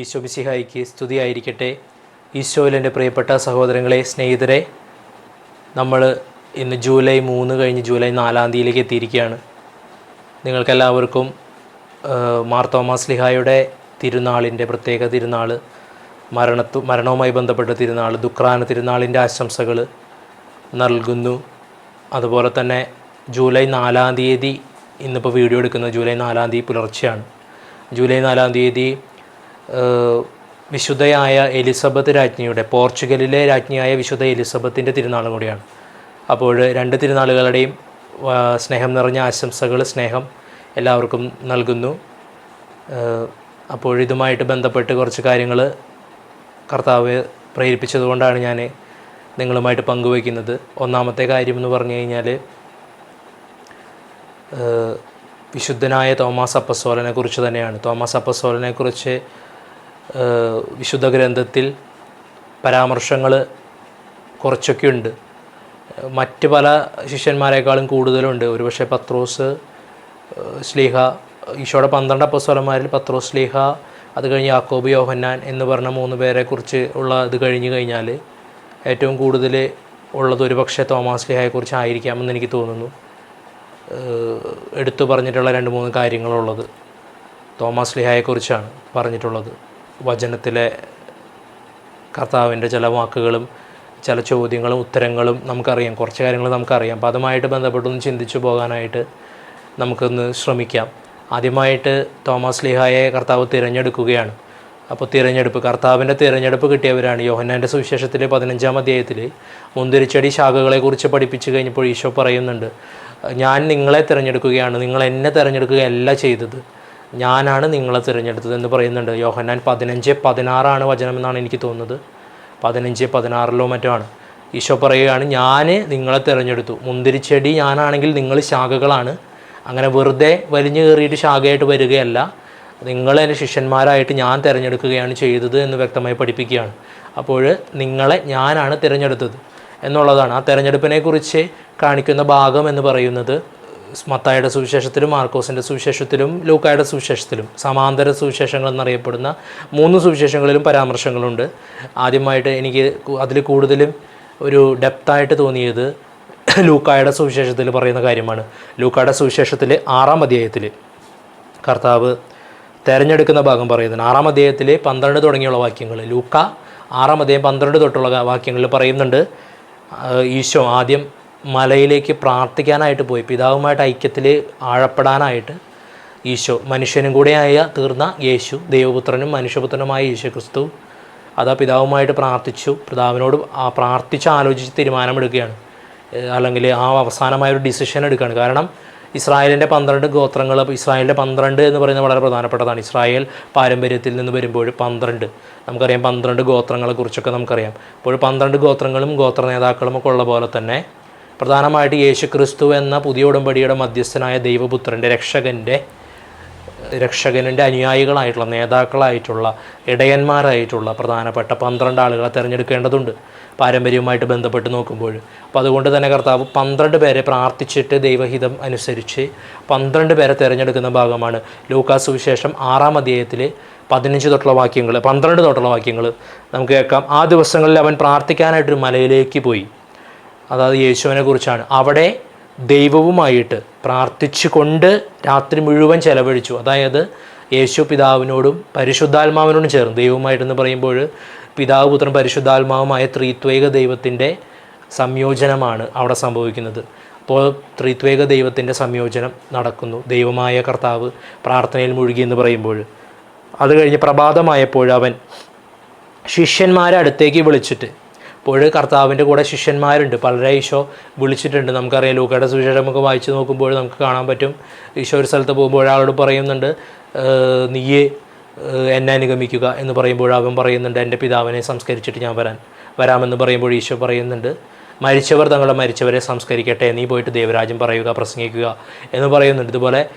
ഈശോ മിശിഹായിക്ക് സ്തുതിയായിരിക്കട്ടെ. ഈശോയിൽ എൻ്റെ പ്രിയപ്പെട്ട സഹോദരങ്ങളെ, സ്നേഹിതരെ, നമ്മൾ ഇന്ന് ജൂലൈ 3 കഴിഞ്ഞ് ജൂലൈ 4 തീയതിയിലേക്ക് എത്തിയിരിക്കുകയാണ്. നിങ്ങൾക്കെല്ലാവർക്കും മാർ തോമാസ് ശ്ലീഹായുടെ തിരുനാളിൻ്റെ പ്രത്യേക തിരുനാൾ, മരണവുമായി ബന്ധപ്പെട്ട തിരുനാൾ, ദുഃഖ്രാന തിരുനാളിൻ്റെ ആശംസകൾ നൽകുന്നു. അതുപോലെ തന്നെ ജൂലൈ 4 തീയതി, ഇന്നിപ്പോൾ വീഡിയോ എടുക്കുന്നത് ജൂലൈ 4 തീയതി പുലർച്ചെയാണ്. ജൂലൈ 4 തീയതി വിശുദ്ധയായ എലിസബത്ത് രാജ്ഞിയുടെ, പോർച്ചുഗലിലെ രാജ്ഞിയായ വിശുദ്ധ എലിസബത്തിൻ്റെ തിരുനാളും കൂടിയാണ്. അപ്പോൾ രണ്ട് തിരുനാളുകളുടെയും സ്നേഹം നിറഞ്ഞ ആശംസകൾ, സ്നേഹം എല്ലാവർക്കും നൽകുന്നു. അപ്പോൾ ഇതുമായിട്ട് ബന്ധപ്പെട്ട് കുറച്ച് കാര്യങ്ങൾ കർത്താവ് പ്രേരിപ്പിച്ചതുകൊണ്ടാണ് ഞാൻ നിങ്ങളുമായിട്ട് പങ്കുവയ്ക്കുന്നത്. ഒന്നാമത്തെ കാര്യം എന്ന് പറഞ്ഞു കഴിഞ്ഞാൽ, വിശുദ്ധനായ തോമാസ് അപ്പസ്തോലനെ കുറിച്ച് തന്നെയാണ്. തോമാസ് അപ്പസ്തോലനെ കുറിച്ച് വിശുദ്ധ ഗ്രന്ഥത്തിൽ പരാമർശങ്ങൾ കുറച്ചൊക്കെ ഉണ്ട്. മറ്റ് പല ശിഷ്യന്മാരെക്കാളും കൂടുതലുണ്ട്. ഒരുപക്ഷെ പത്രോസ് ശ്ലീഹ, ഈശോയുടെ 12 അപ്പസ്തോലന്മാരിൽ പത്രോസ് ശ്ലീഹ, അത് കഴിഞ്ഞ് യാക്കോബ്, യോഹന്നാൻ എന്ന് പറഞ്ഞ 3 പേരെക്കുറിച്ച് ഉള്ള ഇത് കഴിഞ്ഞ് കഴിഞ്ഞാൽ ഏറ്റവും കൂടുതൽ ഉള്ളത് ഒരുപക്ഷെ തോമാസ് ശ്ലീഹയെക്കുറിച്ചായിരിക്കാമെന്ന് എനിക്ക് തോന്നുന്നു. എടുത്തു പറഞ്ഞിട്ടുള്ള 2-3 കാര്യങ്ങളുള്ളത് തോമാസ് ശ്ലീഹായെക്കുറിച്ചാണ് പറഞ്ഞിട്ടുള്ളത്. വചനത്തിലെ കർത്താവിൻ്റെ ചില വാക്കുകളും ചില ചോദ്യങ്ങളും ഉത്തരങ്ങളും നമുക്കറിയാം, കുറച്ച് കാര്യങ്ങൾ നമുക്കറിയാം. അപ്പോൾ അതുമായിട്ട് ബന്ധപ്പെട്ടൊന്ന് ചിന്തിച്ചു പോകാനായിട്ട് നമുക്കൊന്ന് ശ്രമിക്കാം. ആദ്യമായിട്ട് തോമാസ് ശ്ലീഹായെ കർത്താവ് തിരഞ്ഞെടുക്കുകയാണ്. അപ്പോൾ കർത്താവിൻ്റെ തിരഞ്ഞെടുപ്പ് കിട്ടിയവരാണ്. യോഹന്നാൻ്റെ സുവിശേഷത്തിൽ 15-ാം അധ്യായത്തിൽ മുന്തിരിച്ചെടി ശാഖകളെക്കുറിച്ച് പഠിപ്പിച്ചു കഴിഞ്ഞപ്പോൾ ഈശോ പറയുന്നുണ്ട്, ഞാൻ നിങ്ങളെ തിരഞ്ഞെടുക്കുകയാണ്, നിങ്ങൾ എന്നെ തിരഞ്ഞെടുക്കുകയല്ല ചെയ്തത്, ഞാനാണ് നിങ്ങളെ തിരഞ്ഞെടുത്തത് എന്ന് പറയുന്നുണ്ട്. യോഹന്നാൻ 15:16 വചനമെന്നാണ് എനിക്ക് തോന്നുന്നത്, 15:16 മറ്റുമാണ്. ഈശോ പറയുകയാണ്, ഞാൻ നിങ്ങളെ തിരഞ്ഞെടുത്തു. മുന്തിരിച്ചെടി ഞാനാണെങ്കിൽ നിങ്ങൾ ശാഖകളാണ്. അങ്ങനെ വെറുതെ വലിഞ്ഞു കയറിയിട്ട് ശാഖയായിട്ട് വരികയല്ല, നിങ്ങൾ എൻ്റെ ശിഷ്യന്മാരായിട്ട് ഞാൻ തിരഞ്ഞെടുക്കുകയാണ് ചെയ്തത് എന്ന് വ്യക്തമായി പഠിപ്പിക്കുകയാണ്. അപ്പോൾ നിങ്ങളെ ഞാനാണ് തിരഞ്ഞെടുത്തത് എന്നുള്ളതാണ്. ആ തിരഞ്ഞെടുപ്പിനെക്കുറിച്ച് കാണിക്കുന്ന ഭാഗം എന്ന് പറയുന്നത് മത്തായിയുടെ സുവിശേഷത്തിലും മാർക്കോസിൻ്റെ സുവിശേഷത്തിലും ലൂക്കായുടെ സുവിശേഷത്തിലും, സമാന്തര സുവിശേഷങ്ങൾ എന്നറിയപ്പെടുന്ന 3 സുവിശേഷങ്ങളിലും പരാമർശങ്ങളുണ്ട്. ആദ്യമായിട്ട് എനിക്ക് അതിൽ കൂടുതലും ഒരു ഡെപ്തായിട്ട് തോന്നിയത് ലൂക്കായുടെ സുവിശേഷത്തിൽ പറയുന്ന കാര്യമാണ്. ലൂക്കായുടെ സുവിശേഷത്തിൽ 6-ാം അധ്യായത്തിൽ കർത്താവ് തിരഞ്ഞെടുക്കുന്ന ഭാഗം പറയുന്നുണ്ട്. 6-ാം അധ്യായത്തിൽ 12 തുടങ്ങിയുള്ള വാക്യങ്ങൾ, ലൂക്ക 6-ാം അധ്യായം 12 തൊട്ടുള്ള വാക്യങ്ങളിൽ പറയുന്നുണ്ട്, ഈശോ ആദ്യം മലയിലേക്ക് പ്രാർത്ഥിക്കാനായിട്ട് പോയി. പിതാവുമായിട്ട് ഐക്യത്തിൽ ആഴപ്പെടാനായിട്ട് ഈശോ, മനുഷ്യനും കൂടെയായ തീർന്ന യേശു, ദൈവപുത്രനും മനുഷ്യപുത്രനുമായ യേശു ക്രിസ്തു, അതാ പിതാവുമായിട്ട് പ്രാർത്ഥിച്ചു. പിതാവിനോട് പ്രാർത്ഥിച്ച് ആലോചിച്ച് തീരുമാനമെടുക്കുകയാണ്, അല്ലെങ്കിൽ ആ അവസാനമായൊരു ഡിസിഷൻ എടുക്കുകയാണ്. കാരണം ഇസ്രായേലിൻ്റെ 12 ഗോത്രങ്ങൾ, ഇസ്രായേലിൻ്റെ 12 എന്ന് പറയുന്നത് വളരെ പ്രധാനപ്പെട്ടതാണ്. ഇസ്രായേൽ പാരമ്പര്യത്തിൽ നിന്ന് വരുമ്പോൾ 12 നമുക്കറിയാം, 12 ഗോത്രങ്ങളെക്കുറിച്ചൊക്കെ നമുക്കറിയാം. അപ്പോൾ 12 ഗോത്രങ്ങളും ഗോത്ര നേതാക്കളും ഒക്കെ ഉള്ള പോലെ തന്നെ പ്രധാനമായിട്ട് യേശു ക്രിസ്തു എന്ന പുതിയ ഉടമ്പടിയുടെ മധ്യസ്ഥനായ ദൈവപുത്രൻ്റെ, രക്ഷകൻ്റെ അനുയായികളായിട്ടുള്ള, നേതാക്കളായിട്ടുള്ള, ഇടയന്മാരായിട്ടുള്ള പ്രധാനപ്പെട്ട 12 ആളുകളെ തിരഞ്ഞെടുക്കേണ്ടതുണ്ട് പാരമ്പര്യവുമായിട്ട് ബന്ധപ്പെട്ട് നോക്കുമ്പോൾ. അപ്പോൾ അതുകൊണ്ട് തന്നെ കർത്താവ് 12 പേരെ പ്രാർത്ഥിച്ചിട്ട് ദൈവഹിതം അനുസരിച്ച് 12 പേരെ തിരഞ്ഞെടുക്കുന്ന ഭാഗമാണ് ലൂക്കാസ് സുവിശേഷം 6-ാം അധ്യായത്തിൽ 15 തൊട്ടുള്ള വാക്യങ്ങൾ, 12 തൊട്ടുള്ള വാക്യങ്ങൾ നമുക്ക് കേൾക്കാം. ആ ദിവസങ്ങളിൽ അവൻ പ്രാർത്ഥിക്കാനായിട്ടൊരു മലയിലേക്ക് പോയി. അതായത് യേശുവിനെ കുറിച്ചാണ്. അവിടെ ദൈവവുമായിട്ട് പ്രാർത്ഥിച്ചു കൊണ്ട് രാത്രി മുഴുവൻ ചെലവഴിച്ചു. അതായത് യേശു പിതാവിനോടും പരിശുദ്ധാത്മാവിനോടും ചേർന്ന്, ദൈവവുമായിട്ടെന്ന് പറയുമ്പോൾ പിതാവ്, പുത്രൻ, പരിശുദ്ധാത്മാവുമായ ത്രിത്വൈക ദൈവത്തിൻ്റെ സംയോജനമാണ് അവിടെ സംഭവിക്കുന്നത്. അപ്പോൾ ത്രിത്വൈക ദൈവത്തിൻ്റെ സംയോജനം നടക്കുന്നു. ദൈവമായ കർത്താവ് പ്രാർത്ഥനയിൽ മുഴുകി എന്ന് പറയുമ്പോൾ, അത് കഴിഞ്ഞ് പ്രഭാതമായപ്പോൾ അവൻ ശിഷ്യന്മാരെ അടുത്തേക്ക് വിളിച്ചിട്ട്, അപ്പോൾ കർത്താവിൻ്റെ കൂടെ ശിഷ്യന്മാരുണ്ട്, പലരെ ഈശോ വിളിച്ചിട്ടുണ്ട്. നമുക്കറിയാം, ലൂക്കയുടെ സുവിശേഷം നമുക്ക് വായിച്ച് നോക്കുമ്പോൾ നമുക്ക് കാണാൻ പറ്റും, ഈശോ ഒരു സ്ഥലത്ത് പോകുമ്പോൾ ഒരാളോട് പറയുന്നുണ്ട്, നീയെ എന്നെ അനുഗമിക്കുക എന്ന് പറയുമ്പോൾ അവൻ പറയുന്നുണ്ട്, എൻ്റെ പിതാവിനെ സംസ്കരിച്ചിട്ട് ഞാൻ വരാമെന്ന് പറയുമ്പോൾ ഈശോ പറയുന്നുണ്ട്, മരിച്ചവർ തങ്ങളുടെ മരിച്ചവരെ സംസ്കരിക്കട്ടെ, നീ പോയിട്ട് ദൈവരാജ്യം പറയുക, പ്രസംഗിക്കുക എന്ന് പറയുന്നുണ്ട്.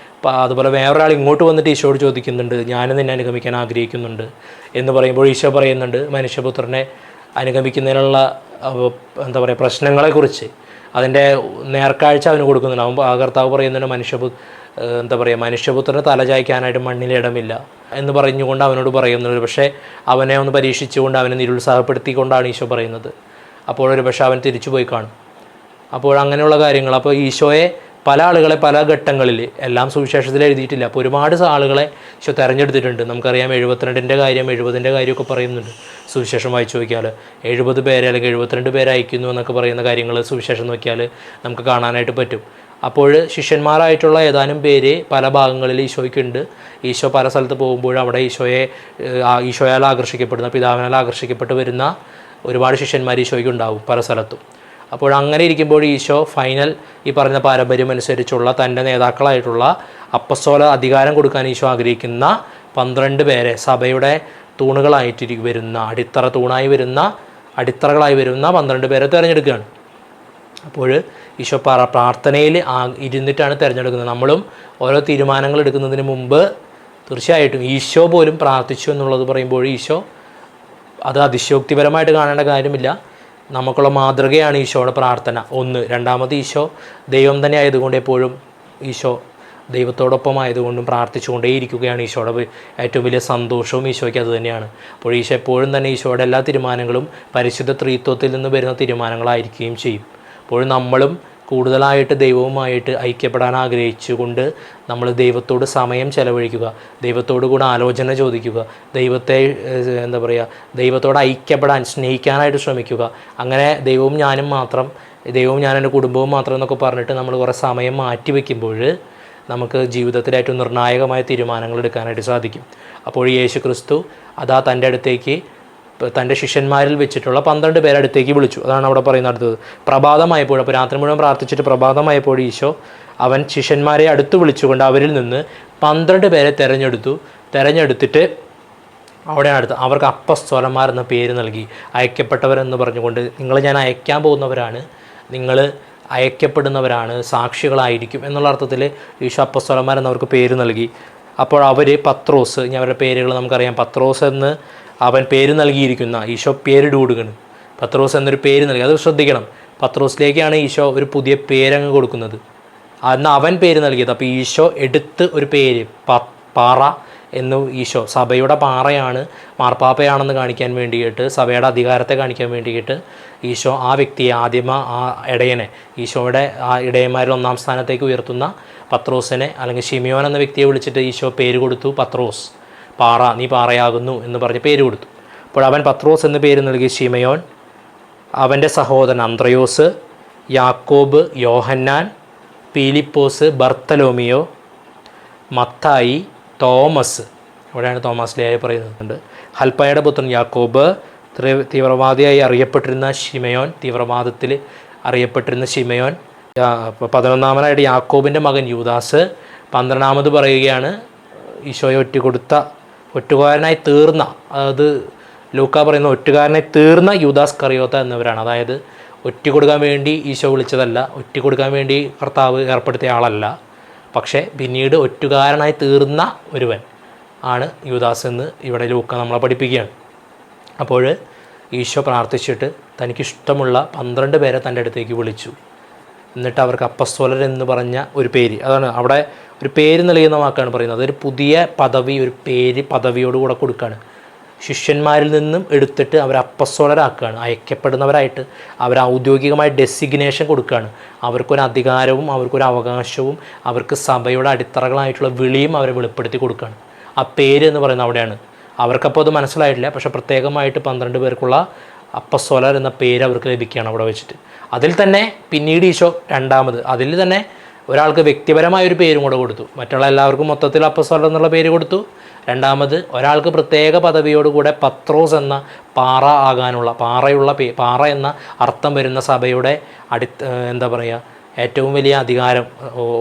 അതുപോലെ വേറൊരാൾ ഇങ്ങോട്ട് വന്നിട്ട് ഈശോയോട് ചോദിക്കുന്നുണ്ട്, ഞാനും നിന്നെ അനുഗമിക്കാൻ ആഗ്രഹിക്കുന്നുണ്ട് എന്ന് പറയുമ്പോൾ ഈശോ പറയുന്നുണ്ട്, മനുഷ്യപുത്രനെ അനുഗമിക്കുന്നതിനുള്ള പ്രശ്നങ്ങളെക്കുറിച്ച്, അതിൻ്റെ നേർക്കാഴ്ച അവന് കൊടുക്കുന്നുണ്ട്. അവൻ ആ കർത്താവ് പറയുന്നുണ്ട്, മനുഷ്യപുത്രന് തല ചായ്ക്കാനായിട്ട് മണ്ണിലിടമില്ല, എന്ന് പറഞ്ഞുകൊണ്ട് അവനോട് പറയുന്നത്. പക്ഷേ അവനെ ഒന്ന് പരീക്ഷിച്ചുകൊണ്ട് അവനെ നിരുത്സാഹപ്പെടുത്തിക്കൊണ്ടാണ് ഈശോ പറയുന്നത്. അപ്പോൾ ഒരു പക്ഷേ അവൻ തിരിച്ചു പോയി കാണും. അപ്പോൾ അങ്ങനെയുള്ള കാര്യങ്ങൾ. അപ്പോൾ ഈശോയെ പല ആളുകളെ പല ഘട്ടങ്ങളിൽ, എല്ലാം സുവിശേഷത്തിൽ എഴുതിയിട്ടില്ല, അപ്പോൾ ഒരുപാട് ആളുകളെ ഈശോ തിരഞ്ഞെടുത്തിട്ടുണ്ട്. നമുക്കറിയാം 72ൻ്റെ കാര്യം 70ൻ്റെ കാര്യമൊക്കെ പറയുന്നുണ്ട് സുവിശേഷം വായിച്ചു നോക്കിയാൽ. 70 പേരെ അല്ലെങ്കിൽ 72 പേരെ അയക്കുന്നു എന്നൊക്കെ പറയുന്ന കാര്യങ്ങൾ സുവിശേഷം നോക്കിയാൽ നമുക്ക് കാണാനായിട്ട് പറ്റും. അപ്പോൾ ശിഷ്യന്മാരായിട്ടുള്ള ഏതാനും പേര് പല ഭാഗങ്ങളിൽ ഈശോയ്ക്കുണ്ട്. ഈശോ പല സ്ഥലത്ത് പോകുമ്പോൾ അവിടെ ഈശോയാൽ ആകർഷിക്കപ്പെടുന്ന, പിതാവിനാൽ ആകർഷിക്കപ്പെട്ട് വരുന്ന ഒരുപാട് ശിഷ്യന്മാർ ഈശോയ്ക്ക് ഉണ്ടാവും പല സ്ഥലത്തും. അപ്പോൾ അങ്ങനെ ഇരിക്കുമ്പോൾ ഈശോ ഫൈനൽ ഈ പറഞ്ഞ പാരമ്പര്യം അനുസരിച്ചുള്ള തൻ്റെ നേതാക്കളായിട്ടുള്ള അപ്പസ്തോല അധികാരം കൊടുക്കാൻ ഈശോ ആഗ്രഹിക്കുന്ന 12 പേരെ സഭയുടെ തൂണുകളായിട്ട് വരുന്ന, അടിത്തറകളായി വരുന്ന 12 പേരെ തിരഞ്ഞെടുക്കുകയാണ്. അപ്പോൾ ഈശോ പ്രാർത്ഥനയിൽ ഇരുന്നിട്ടാണ് തിരഞ്ഞെടുക്കുന്നത്. നമ്മളും ഓരോ തീരുമാനങ്ങൾ എടുക്കുന്നതിന് മുമ്പ് തീർച്ചയായിട്ടും ഈശോ പോലും പ്രാർത്ഥിച്ചു എന്നുള്ളത് പറയുമ്പോൾ ഈശോ അത് അതിശയോക്തിപരമായിട്ട് കാണേണ്ട കാര്യമില്ല. നമുക്കുള്ള മാതൃകയാണ് ഈശോയുടെ പ്രാർത്ഥന. രണ്ടാമത് ഈശോ ദൈവം തന്നെ ആയതുകൊണ്ട് എപ്പോഴും ഈശോ ദൈവത്തോടൊപ്പം ആയതുകൊണ്ടും പ്രാർത്ഥിച്ചുകൊണ്ടേയിരിക്കുകയാണ്. ഈശോയുടെ ഏറ്റവും വലിയ സന്തോഷവും ഈശോയ്ക്ക് അത് തന്നെയാണ്. അപ്പോൾ ഈശോ എപ്പോഴും തന്നെ ഈശോയുടെ എല്ലാ തീരുമാനങ്ങളും പരിശുദ്ധ ത്രിത്വത്തിൽ നിന്ന് വരുന്ന തീരുമാനങ്ങളായിരിക്കുകയും ചെയ്യും. അപ്പോൾ നമ്മളും കൂടുതലായിട്ട് ദൈവവുമായിട്ട് ഐക്യപ്പെടാൻ ആഗ്രഹിച്ചുകൊണ്ട് നമ്മൾ ദൈവത്തോട് സമയം ചെലവഴിക്കുക, ദൈവത്തോട് കൂടെ ആലോചന ചോദിക്കുക, ദൈവത്തോട് ഐക്യപ്പെടാൻ, സ്നേഹിക്കാനായിട്ട് ശ്രമിക്കുക. അങ്ങനെ ദൈവവും ഞാനും മാത്രം, ദൈവവും ഞാൻ എൻ്റെ കുടുംബവും മാത്രം എന്നൊക്കെ പറഞ്ഞിട്ട് നമ്മൾ കുറേ സമയം മാറ്റി വയ്ക്കുമ്പോൾ നമുക്ക് ജീവിതത്തിൽ ഏറ്റവും നിർണായകമായ തീരുമാനങ്ങൾ എടുക്കാനായിട്ട് സാധിക്കും. അപ്പോൾ യേശു ക്രിസ്തു അതാ തൻ്റെ അടുത്തേക്ക് തൻ്റെ ശിഷ്യന്മാരിൽ വെച്ചിട്ടുള്ള 12 പേരെ അടുത്തേക്ക് വിളിച്ചു. അതാണ് അവിടെ പറയുന്നത്. അടുത്തത് പ്രഭാതമായപ്പോൾ, അപ്പോൾ രാത്രി മുഴുവൻ പ്രാർത്ഥിച്ചിട്ട് പ്രഭാതമായപ്പോൾ ഈശോ അവൻ ശിഷ്യന്മാരെ അടുത്ത് വിളിച്ചുകൊണ്ട് അവരിൽ നിന്ന് 12 പേരെ തിരഞ്ഞെടുത്തിട്ട് അവിടെയാണ് അവർക്ക് അപ്പസ്തോലന്മാർ എന്ന പേര് നൽകി. അയക്കപ്പെട്ടവരെന്ന് പറഞ്ഞുകൊണ്ട്, നിങ്ങൾ ഞാൻ അയക്കാൻ പോകുന്നവരാണ്, നിങ്ങൾ അയക്കപ്പെടുന്നവരാണ്, സാക്ഷികളായിരിക്കും എന്നുള്ള അർത്ഥത്തിൽ ഈശോ അപ്പസ്തോലന്മാരെന്നവർക്ക് പേര് നൽകി. അപ്പോൾ അവർ പത്രോസ്, ഇനി അവരുടെ പേരുകൾ നമുക്കറിയാം. പത്രോസ് എന്ന് അവൻ പേര് നൽകിയിരിക്കുന്ന, ഈശോ പേരിട്ട് കൊടുക്കണം. പത്രോസ് എന്നൊരു പേര് നൽകി. അത് ശ്രദ്ധിക്കണം. പത്രോസിലേക്കാണ് ഈശോ ഒരു പുതിയ പേരങ്ങ് കൊടുക്കുന്നത്. അന്ന് അവൻ പേര് നൽകിയത്. അപ്പോൾ ഈശോ എടുത്ത് ഒരു പേര് പാറ എന്ന്, ഈശോ സഭയുടെ പാറയാണ്, മാർപ്പാപ്പയാണെന്ന് കാണിക്കാൻ വേണ്ടിയിട്ട്, സഭയുടെ അധികാരത്തെ കാണിക്കാൻ വേണ്ടിയിട്ട് ഈശോ ആ വ്യക്തിയെ ആ ഇടയനെ, ഈശോയുടെ ആ ഇടയന്മാരിൽ 1-ാം സ്ഥാനത്തേക്ക് ഉയർത്തുന്ന പത്രോസിനെ അല്ലെങ്കിൽ ശിമിയോൻ എന്ന വ്യക്തിയെ വിളിച്ചിട്ട് ഈശോ പേര് കൊടുത്തു. പത്രോസ്, പാറ, നീ പാറയാകുന്നു എന്ന് പറഞ്ഞ് പേര് കൊടുത്തു. അപ്പോൾ അവൻ പത്രോസ് എന്ന് പേര് നൽകി. ശിമയോൻ, അവൻ്റെ സഹോദരൻ അന്ത്രയോസ്, യാക്കോബ്, യോഹന്നാൻ, പീലിപ്പോസ്, ബർത്തലോമിയോ, മത്തായി, തോമസ്, അവിടെയാണ് തോമസ് ലേയായി പറയുന്നുണ്ട്, ഹൽപ്പായുടെ പുത്രൻ യാക്കോബ്, തീവ്രവാദിയായി അറിയപ്പെട്ടിരുന്ന ശിമയോൻ, തീവ്രവാദത്തിൽ അറിയപ്പെട്ടിരുന്ന ശിമയോൻ, 11ാമനായിട്ട് യാക്കോബിൻ്റെ മകൻ യൂദാസ്, 12ാമത് പറയുകയാണ് ഈശോയെ ഒറ്റുകാരനായി തീർന്ന, അതായത് ലൂക്ക പറയുന്ന ഒറ്റുകാരനായി തീർന്ന യൂദാസ് കറിയോത്ത എന്നിവരാണ്. അതായത് ഒറ്റുകൊടുക്കാൻ വേണ്ടി ഈശോ വിളിച്ചതല്ല, ഒറ്റുകൊടുക്കാൻ വേണ്ടി കർത്താവ് ഏർപ്പെടുത്തിയ ആളല്ല, പക്ഷേ പിന്നീട് ഒറ്റുകാരനായി തീർന്ന ഒരുവൻ ആണ് യൂദാസ് എന്ന് ഇവിടെ ലൂക്ക നമ്മളെ പഠിപ്പിക്കുകയാണ്. അപ്പോൾ ഈശോ പ്രാർത്ഥിച്ചിട്ട് തനിക്കിഷ്ടമുള്ള 12 പേരെ തൻ്റെ അടുത്തേക്ക് വിളിച്ചു. എന്നിട്ട് അവർക്ക് അപ്പസ്തോലർ എന്ന് പറഞ്ഞ ഒരു പേര്, അതാണ് അവിടെ ഒരു പേര് നൽകുന്ന വാക്കാണ് പറയുന്നത്. അതൊരു പുതിയ പദവി, ഒരു പേര് പദവിയോടുകൂടെ കൊടുക്കുകയാണ്. ശിഷ്യന്മാരിൽ നിന്നും എടുത്തിട്ട് അവർ അപ്പസ്തോലരാക്കുകയാണ്. അയക്കപ്പെടുന്നവരായിട്ട് അവർ ഔദ്യോഗികമായ ഡെസിഗ്നേഷൻ കൊടുക്കുകയാണ്. അവർക്കൊരു അധികാരവും അവർക്കൊരു അവകാശവും അവർക്ക് സഭയുടെ അടിത്തറകളായിട്ടുള്ള വിളിയും അവരെ വെളിപ്പെടുത്തി കൊടുക്കുകയാണ്. ആ പേര് എന്ന് പറയുന്നത് അവിടെയാണ്. അവർക്കപ്പോൾ അത് മനസ്സിലായിട്ടില്ല, പക്ഷേ പ്രത്യേകമായിട്ട് 12 പേർക്കുള്ള അപ്പസ്തോലർ എന്ന പേര് അവർക്ക് ലഭിക്കുകയാണ് അവിടെ വെച്ചിട്ട്. അതിൽ തന്നെ പിന്നീട് ഈശോ അതിൽ തന്നെ ഒരാൾക്ക് വ്യക്തിപരമായൊരു പേരും കൂടെ കൊടുത്തു. മറ്റുള്ള എല്ലാവർക്കും മൊത്തത്തിൽ അപ്പസ്തോലർ എന്നുള്ള പേര് കൊടുത്തു. രണ്ടാമത് ഒരാൾക്ക് പ്രത്യേക പദവിയോടുകൂടെ പത്രോസ് എന്ന പാറ ആകാനുള്ള, പാറ എന്ന അർത്ഥം വരുന്ന സഭയുടെ ഏറ്റവും വലിയ അധികാരം,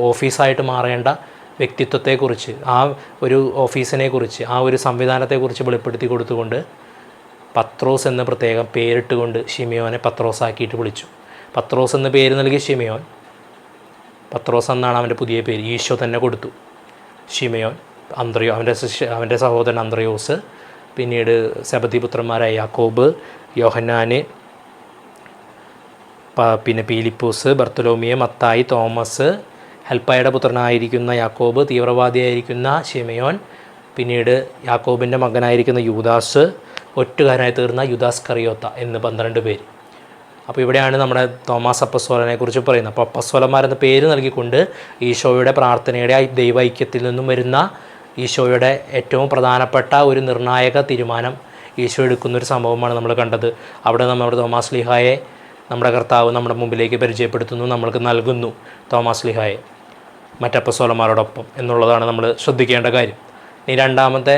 ഓഫീസായിട്ട് മാറേണ്ട വ്യക്തിത്വത്തെക്കുറിച്ച്, ആ ഒരു ഓഫീസിനെക്കുറിച്ച്, ആ ഒരു സംവിധാനത്തെക്കുറിച്ച് വെളിപ്പെടുത്തി കൊടുത്തുകൊണ്ട് പത്രോസ് എന്ന് പ്രത്യേകം പേരിട്ടുകൊണ്ട് ശിമയോനെ പത്രോസാക്കിയിട്ട് വിളിച്ചു. പത്രോസ് എന്ന് പേര് നൽകിയ ശിമയോൻ, പത്രോസ് എന്നാണ് അവൻ്റെ പുതിയ പേര്, ഈശോ തന്നെ കൊടുത്തു. ശിമയോൻ, അവൻ്റെ സഹോദരൻ അന്ത്രയോസ്, പിന്നീട് സെബദീപുത്രന്മാരായ യാക്കോബ്, യോഹന്നാന്, പിന്നെ പീലിപ്പോസ്, ബർത്തലോമിയ, മത്തായി, തോമസ്, ഹെൽപ്പായുടെ പുത്രനായിരിക്കുന്ന യാക്കോബ്, തീവ്രവാദിയായിരിക്കുന്ന ശിമയോൻ, പിന്നീട് യാക്കോബിൻ്റെ മകനായിരിക്കുന്ന യൂദാസ്, ഒറ്റുകാരനായി തീർന്ന യൂദാസ് കറിയോത്ത എന്ന് 12 പേര്. അപ്പോൾ ഇവിടെയാണ് നമ്മുടെ തോമാസ് അപ്പസ്തോലനെ കുറിച്ച് പറയുന്നത്. അപ്പോൾ അപ്പസ്തോലന്മാരെന്ന പേര് നൽകിക്കൊണ്ട് ഈശോയുടെ പ്രാർത്ഥനയുടെ ദൈവൈക്യത്തിൽ നിന്നും വരുന്ന ഈശോയുടെ ഏറ്റവും പ്രധാനപ്പെട്ട ഒരു നിർണായക തീരുമാനം ഈശോ എടുക്കുന്നൊരു സംഭവമാണ് നമ്മൾ കണ്ടത്. അവിടെ നമ്മുടെ തോമാസ് ലീഹായെ നമ്മുടെ കർത്താവ് നമ്മുടെ മുമ്പിലേക്ക് പരിചയപ്പെടുത്തുന്നു, നമ്മൾക്ക് നൽകുന്നു തോമാസ് ലീഹായെ മറ്റപ്പസ്തോലന്മാരോടൊപ്പം എന്നുള്ളതാണ് നമ്മൾ ശ്രദ്ധിക്കേണ്ട കാര്യം. ഇനി രണ്ടാമത്തെ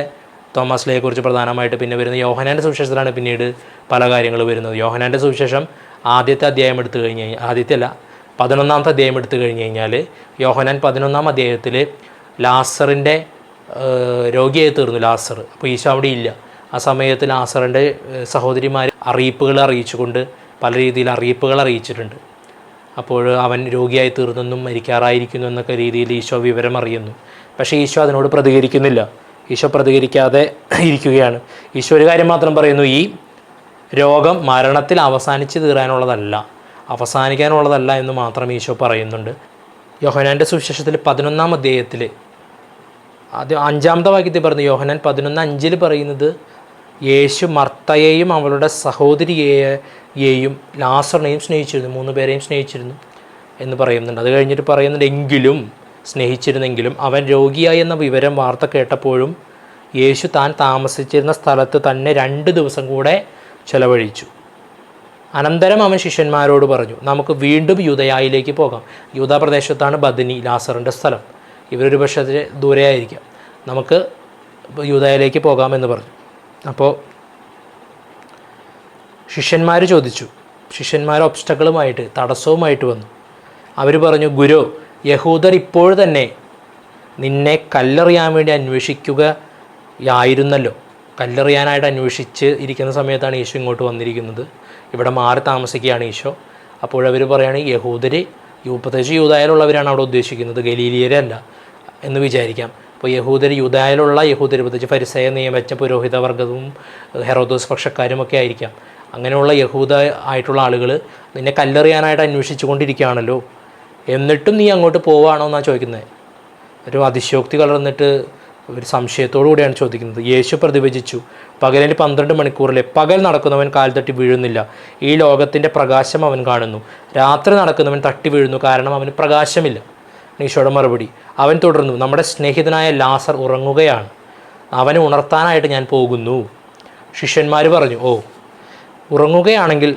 തോമാസ് ലീഹയെക്കുറിച്ച് പ്രധാനമായിട്ട് പിന്നെ വരുന്നത് യോഹന്നാൻ്റെ സുവിശേഷത്തിലാണ് പിന്നീട് പല കാര്യങ്ങൾ വരുന്നത്. യോഹന്നാൻ്റെ സുവിശേഷം ആദ്യത്തെ അധ്യായം എടുത്തു കഴിഞ്ഞ് കഴിഞ്ഞാൽ, ആദ്യത്തെ അല്ല 11-ാമത്തെ അധ്യായം എടുത്തു കഴിഞ്ഞ് കഴിഞ്ഞാൽ യോഹന്നാൻ 11-ാം അധ്യായത്തിൽ ലാസറിൻ്റെ രോഗിയായി തീർന്നു ലാസർ. അപ്പോൾ ഈശോ അവിടെ ഇല്ല. ആ സമയത്ത് ലാസറിൻ്റെ സഹോദരിമാർ അറിയിപ്പുകൾ അറിയിച്ചുകൊണ്ട് പല രീതിയിൽ അറിയിപ്പുകൾ അറിയിച്ചിട്ടുണ്ട്. അപ്പോൾ അവൻ രോഗിയായി തീർന്നെന്നും മരിക്കാറായിരിക്കുന്നു എന്നൊക്കെ രീതിയിൽ ഈശോ വിവരം അറിയുന്നു. പക്ഷേ ഈശോ അതിനോട് പ്രതികരിക്കുന്നില്ല. ഈശോ പ്രതികരിക്കാതെ ഇരിക്കുകയാണ്. ഈശോ ഒരു കാര്യം മാത്രം പറയുന്നു, ഈ രോഗം മരണത്തിൽ അവസാനിക്കാനുള്ളതല്ല എന്ന് മാത്രം ഈശോ പറയുന്നുണ്ട്. യോഹന്നാൻ്റെ സുവിശേഷത്തിൽ 11-ാം അധ്യായത്തിൽ അത് 5-ാമത്തെ വാക്യത്തിൽ പറഞ്ഞു, യോഹന്നാൻ 11:5 പറയുന്നത് യേശു മർത്തയെയും അവളുടെ സഹോദരിയെയും ലാസറിനെയും സ്നേഹിച്ചിരുന്നു, 3 പേരെയും സ്നേഹിച്ചിരുന്നു എന്ന് പറയുന്നുണ്ട്. അത് കഴിഞ്ഞിട്ട് പറയുന്നുണ്ട്, സ്നേഹിച്ചിരുന്നെങ്കിലും അവൻ രോഗിയായി എന്ന വിവരം വാർത്ത കേട്ടപ്പോഴും യേശു താൻ താമസിച്ചിരുന്ന സ്ഥലത്ത് തന്നെ 2 ദിവസം കൂടെ ചെലവഴിച്ചു. അനന്തരം അവൻ ശിഷ്യന്മാരോട് പറഞ്ഞു, നമുക്ക് വീണ്ടും യൂദയായിലേക്ക് പോകാം. യൂദാ പ്രദേശത്താണ് ബദനി, ലാസറിൻ്റെ സ്ഥലം. ഇവരൊരു പക്ഷേ ദൂരെ ആയിരിക്കാം. നമുക്ക് യൂദയായിലേക്ക് പോകാമെന്ന് പറഞ്ഞു. അപ്പോൾ ശിഷ്യന്മാർ ചോദിച്ചു, ശിഷ്യന്മാർ ഒബ്സ്റ്റക്കിളുമായിട്ട് തടസ്സവുമായിട്ട് വന്നു. അവർ പറഞ്ഞു, ഗുരു, യഹൂദർ ഇപ്പോൾ തന്നെ നിന്നെ കല്ലെറിയാൻ വേണ്ടി അന്വേഷിക്കുകയായിരുന്നല്ലോ. കല്ലെറിയാനായിട്ട് അന്വേഷിച്ച് ഇരിക്കുന്ന സമയത്താണ് ഈശോ ഇങ്ങോട്ട് വന്നിരിക്കുന്നത്. ഇവിടെ മാറി താമസിക്കുകയാണ് ഈശോ. അപ്പോഴവർ പറയുകയാണ്, യഹൂദർ പ്രത്യേകിച്ച് യൂദായിലുള്ളവരാണ് അവിടെ ഉദ്ദേശിക്കുന്നത്, ഗലീലിയരല്ല എന്ന് വിചാരിക്കാം. അപ്പോൾ യൂദായിലുള്ള യഹൂദർ പ്രത്യേകിച്ച് ഫരിസേയ നിയമജ്ഞ പുരോഹിതവർഗവും ഹെറോദോസ് പക്ഷക്കാരുമൊക്കെ ആയിരിക്കാം. അങ്ങനെയുള്ള യഹൂദ ആയിട്ടുള്ള ആളുകൾ നിന്നെ കല്ലെറിയാനായിട്ട് അന്വേഷിച്ചു കൊണ്ടിരിക്കുകയാണല്ലോ, എന്നിട്ടും നീ അങ്ങോട്ട് പോവുകയാണോ എന്നാണ് ചോദിക്കുന്നത്. ഒരു അതിശയോക്തി കലർന്നിട്ട് ഒരു സംശയത്തോടു കൂടിയാണ് ചോദിക്കുന്നത്. യേശു പ്രതിവചിച്ചു, പകലിന് 12 മണിക്കൂറിലെ പകൽ നടക്കുന്നവൻ കാൽ തട്ടി വീഴുന്നില്ല, ഈ ലോകത്തിൻ്റെ പ്രകാശം അവൻ കാണുന്നു. രാത്രി നടക്കുന്നവൻ തട്ടി വീഴുന്നു, കാരണം അവന് പ്രകാശമില്ല. ഈശോയുടെ മറുപടി. അവൻ തുടർന്നു, നമ്മുടെ സ്നേഹിതനായ ലാസർ ഉറങ്ങുകയാണ്, അവനെ ഉണർത്താനായിട്ട് ഞാൻ പോകുന്നു. ശിഷ്യന്മാർ പറഞ്ഞു, ഓ, ഉറങ്ങുകയാണെങ്കിൽ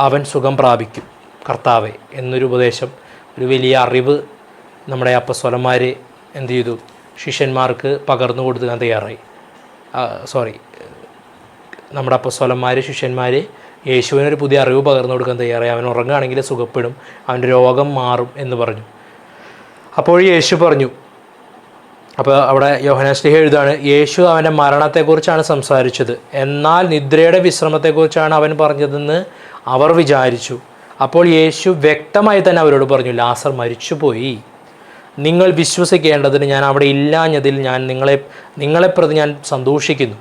അവൻ സുഖം പ്രാപിക്കും കർത്താവെ എന്നൊരു ഉപദേശം, ഒരു വലിയ അറിവ് നമ്മുടെ അപ്പസ്തോലന്മാർ എന്ത് ചെയ്തു, ശിഷ്യന്മാർക്ക് പകർന്നു കൊടുക്കാൻ തയ്യാറായി. നമ്മുടെ അപ്പസ്തോലന്മാർ ശിഷ്യന്മാർ യേശുവിനൊരു പുതിയ അറിവ് പകർന്നു കൊടുക്കാൻ തയ്യാറായി. അവൻ ഉറങ്ങുകയാണെങ്കിൽ സുഖപ്പെടും, അവൻ്റെ രോഗം മാറും എന്ന് പറഞ്ഞു. അപ്പോൾ യേശു പറഞ്ഞു, അപ്പോൾ അവിടെ യോഹന്നാൻ ശ്ലീഹ എഴുതാണ്, യേശു അവൻ്റെ മരണത്തെക്കുറിച്ചാണ് സംസാരിച്ചത്, എന്നാൽ നിദ്രയുടെ വിശ്രമത്തെക്കുറിച്ചാണ് അവൻ പറഞ്ഞതെന്ന് അവർ വിചാരിച്ചു. അപ്പോൾ യേശു വ്യക്തമായി തന്നെ അവരോട് പറഞ്ഞു, ലാസർ മരിച്ചുപോയി. നിങ്ങൾ വിശ്വസിക്കേണ്ടതിന് ഞാൻ അവിടെ ഇല്ലാഞ്ഞതിൽ ഞാൻ നിങ്ങളെ പ്രതി ഞാൻ സന്തോഷിക്കുന്നു.